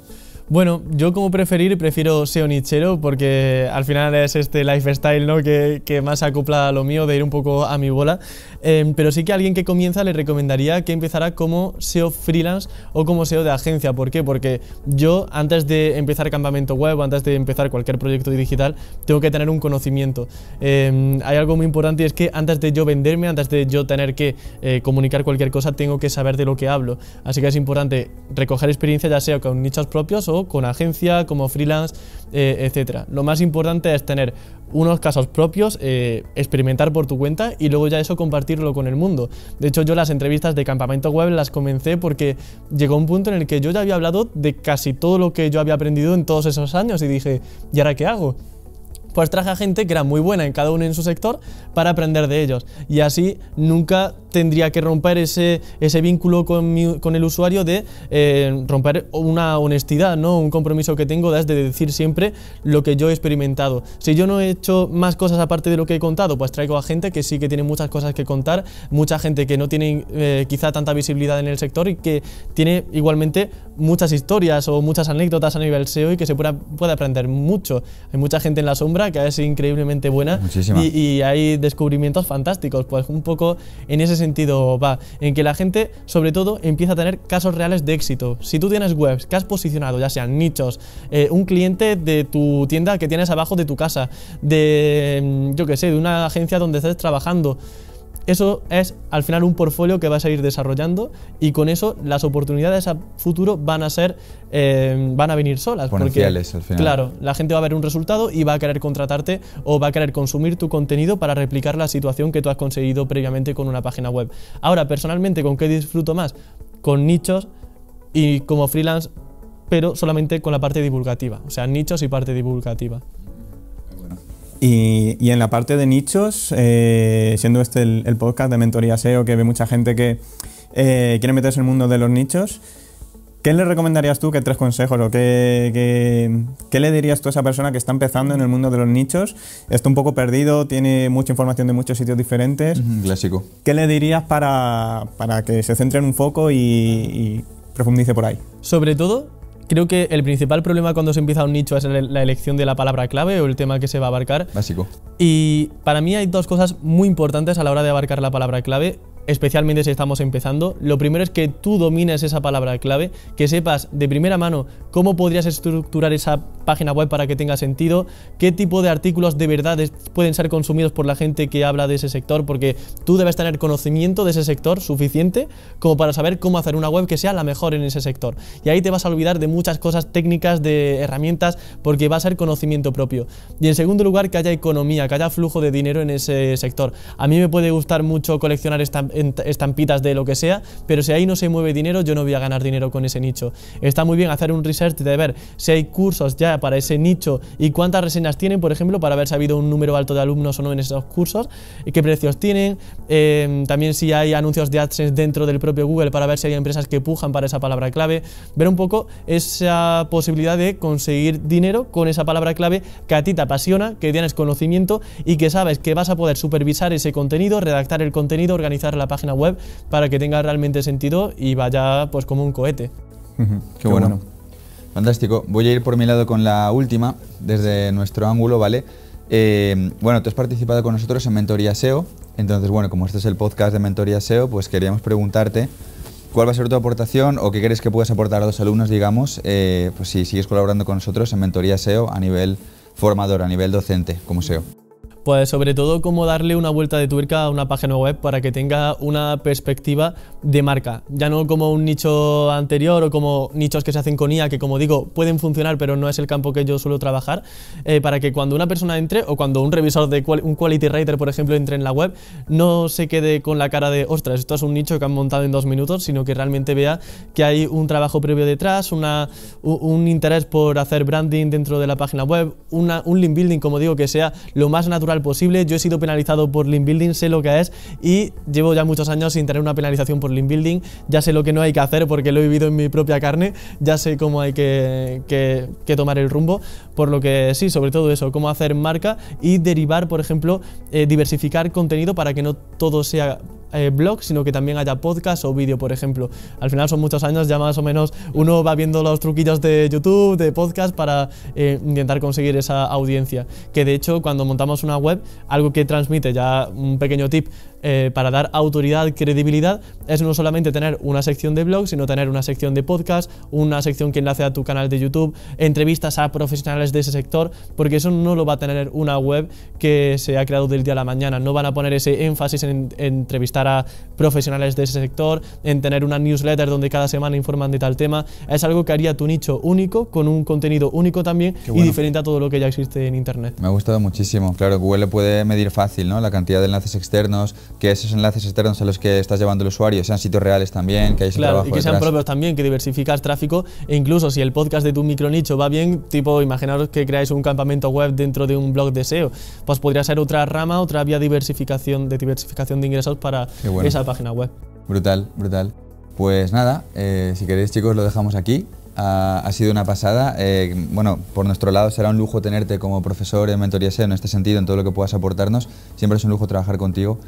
Speaker 2: Bueno, yo como prefiero SEO nichero porque al final es este lifestyle, ¿no? que más se acopla a lo mío, de ir un poco a mi bola. Pero sí que a alguien que comienza le recomendaría que empezara como SEO freelance o como SEO de agencia. ¿Por qué? Porque yo antes de empezar campamento web, antes de empezar cualquier proyecto digital, tengo que tener un conocimiento. Hay algo muy importante y es que antes de yo venderme, antes de yo tener que comunicar cualquier cosa, tengo que saber de lo que hablo. Así que es importante recoger experiencia ya sea con nichos propios o con agencia, como freelance, etc. Lo más importante es tener unos casos propios, experimentar por tu cuenta y luego ya eso compartirlo con el mundo. De hecho, yo las entrevistas de campamento web las comencé porque llegó un punto en el que yo ya había hablado de casi todo lo que yo había aprendido en todos esos años y dije, ¿y ahora qué hago? Pues traje a gente que era muy buena en cada uno en su sector para aprender de ellos y así nunca tendría que romper ese vínculo con el usuario de romper una honestidad, ¿no? Un compromiso que tengo de decir siempre lo que yo he experimentado. Si yo no he hecho más cosas aparte de lo que he contado, pues traigo a gente que sí que tiene muchas cosas que contar, mucha gente que no tiene quizá tanta visibilidad en el sector y que tiene igualmente muchas historias o muchas anécdotas a nivel SEO y que se puede aprender mucho. Hay mucha gente en la sombra que es increíblemente buena y hay descubrimientos fantásticos. Pues un poco en ese sentido va, en que la gente sobre todo empieza a tener casos reales de éxito. Si tú tienes webs que has posicionado, ya sean nichos, un cliente de tu tienda que tienes abajo de tu casa, de yo que sé, de una agencia donde estés trabajando, eso es al final un portfolio que vas a ir desarrollando y con eso las oportunidades a futuro van a venir solas.
Speaker 1: Exponenciales,
Speaker 2: porque,
Speaker 1: al final.
Speaker 2: Claro, la gente va a ver un resultado y va a querer contratarte o va a querer consumir tu contenido para replicar la situación que tú has conseguido previamente con una página web. Ahora, personalmente, ¿con qué disfruto más? Con nichos y como freelance, pero solamente con la parte divulgativa. O sea, nichos y parte divulgativa.
Speaker 3: Y en la parte de nichos, siendo este el podcast de Mentoría SEO, que ve mucha gente que quiere meterse en el mundo de los nichos, ¿qué le recomendarías tú? ¿Qué 3 consejos o qué le dirías tú a esa persona que está empezando en el mundo de los nichos? Está un poco perdido, tiene mucha información de muchos sitios diferentes.
Speaker 1: Clásico.
Speaker 3: ¿Qué le dirías para que se centre en un foco y profundice por ahí?
Speaker 2: Sobre todo, creo que el principal problema cuando se empieza un nicho es la elección de la palabra clave o el tema que se va a abarcar.
Speaker 1: Básico.
Speaker 2: Y para mí hay 2 cosas muy importantes a la hora de abarcar la palabra clave, especialmente si estamos empezando. Lo primero es que tú domines esa palabra clave, que sepas de primera mano cómo podrías estructurar esa página web para que tenga sentido, qué tipo de artículos de verdad pueden ser consumidos por la gente que habla de ese sector, porque tú debes tener conocimiento de ese sector suficiente como para saber cómo hacer una web que sea la mejor en ese sector. Y ahí te vas a olvidar de muchas cosas técnicas, de herramientas, porque va a ser conocimiento propio. Y en segundo lugar, que haya economía, que haya flujo de dinero en ese sector. A mí me puede gustar mucho coleccionar estampitas de lo que sea, pero si ahí no se mueve dinero, yo no voy a ganar dinero con ese nicho. Está muy bien hacer un research de ver si hay cursos ya para ese nicho y cuántas reseñas tienen, por ejemplo, para ver si ha habido un número alto de alumnos o no en esos cursos, y qué precios tienen, también si hay anuncios de AdSense dentro del propio Google para ver si hay empresas que pujan para esa palabra clave, ver un poco esa posibilidad de conseguir dinero con esa palabra clave que a ti te apasiona, que tienes conocimiento y que sabes que vas a poder supervisar ese contenido, redactar el contenido, organizar la página web para que tenga realmente sentido y vaya pues como un cohete.
Speaker 1: Qué bueno. Fantástico. Voy a ir por mi lado con la última, desde nuestro ángulo, ¿vale? Bueno, tú has participado con nosotros en Mentoría SEO, entonces, bueno, como este es el podcast de Mentoría SEO, pues queríamos preguntarte cuál va a ser tu aportación o qué crees que puedes aportar a los alumnos, digamos, pues si sigues colaborando con nosotros en Mentoría SEO a nivel formador, a nivel docente, como SEO.
Speaker 2: Pues sobre todo cómo darle una vuelta de tuerca a una página web para que tenga una perspectiva de marca, ya no como un nicho anterior o como nichos que se hacen con IA, que como digo pueden funcionar pero no es el campo que yo suelo trabajar, para que cuando una persona entre o cuando un revisor de un quality rater por ejemplo entre en la web, no se quede con la cara de ostras, esto es un nicho que han montado en 2 minutos, sino que realmente vea que hay un trabajo previo detrás, un interés por hacer branding dentro de la página web, un link building, como digo, que sea lo más natural posible. Yo he sido penalizado por link building, sé lo que es y llevo ya muchos años sin tener una penalización por link building, ya sé lo que no hay que hacer porque lo he vivido en mi propia carne, ya sé cómo hay que tomar el rumbo, por lo que sí, sobre todo eso, cómo hacer marca y derivar, por ejemplo, diversificar contenido para que no todo sea blog, sino que también haya podcast o vídeo, por ejemplo. Al final son muchos años, ya más o menos uno va viendo los truquillos de YouTube, de podcast, para intentar conseguir esa audiencia. Que de hecho, cuando montamos una web, algo que transmite, ya un pequeño tip, para dar autoridad, credibilidad, es no solamente tener una sección de blog, sino tener una sección de podcast, una sección que enlace a tu canal de YouTube, entrevistas a profesionales de ese sector, porque eso no lo va a tener una web que se ha creado del día a la mañana. No van a poner ese énfasis en entrevistar a profesionales de ese sector, en tener una newsletter donde cada semana informan de tal tema. Es algo que haría tu nicho único, con un contenido único también y diferente a todo lo que ya existe en Internet.
Speaker 1: Me ha gustado muchísimo. Claro, Google puede medir fácil, ¿no?, la cantidad de enlaces externos, que esos enlaces externos a los que estás llevando el usuario sean sitios reales también, que hay ese trabajo
Speaker 2: y que sean
Speaker 1: detrás.
Speaker 2: propios también, que diversificas tráfico, e incluso si el podcast de tu micronicho va bien, tipo imaginaros que creáis un campamento web dentro de un blog de SEO, pues podría ser otra rama, otra vía de diversificación de ingresos para esa página web.
Speaker 1: Brutal, brutal. Pues nada, si queréis, chicos, lo dejamos aquí. Ha sido una pasada. Bueno, por nuestro lado será un lujo tenerte como profesor en Mentoría SEO en este sentido, en todo lo que puedas aportarnos. Siempre es un lujo trabajar contigo.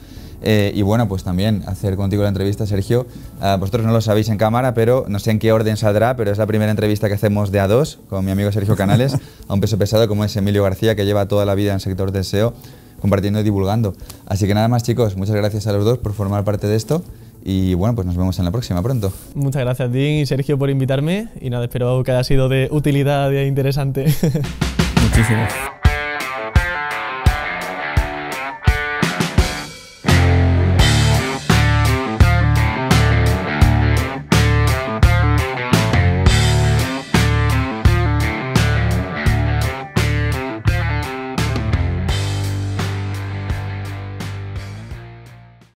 Speaker 1: Y bueno, pues también hacer contigo la entrevista, Sergio. Vosotros no lo sabéis en cámara, pero no sé en qué orden saldrá, pero es la primera entrevista que hacemos de A2 con mi amigo Sergio Canales, a un peso pesado como es Emilio García, que lleva toda la vida en el sector del SEO, compartiendo y divulgando. Así que nada más, chicos, muchas gracias a los dos por formar parte de esto. Y bueno, pues nos vemos en la próxima pronto.
Speaker 2: Muchas gracias, Dean y Sergio, por invitarme. Y nada, espero que haya sido de utilidad e interesante.
Speaker 3: Muchísimo.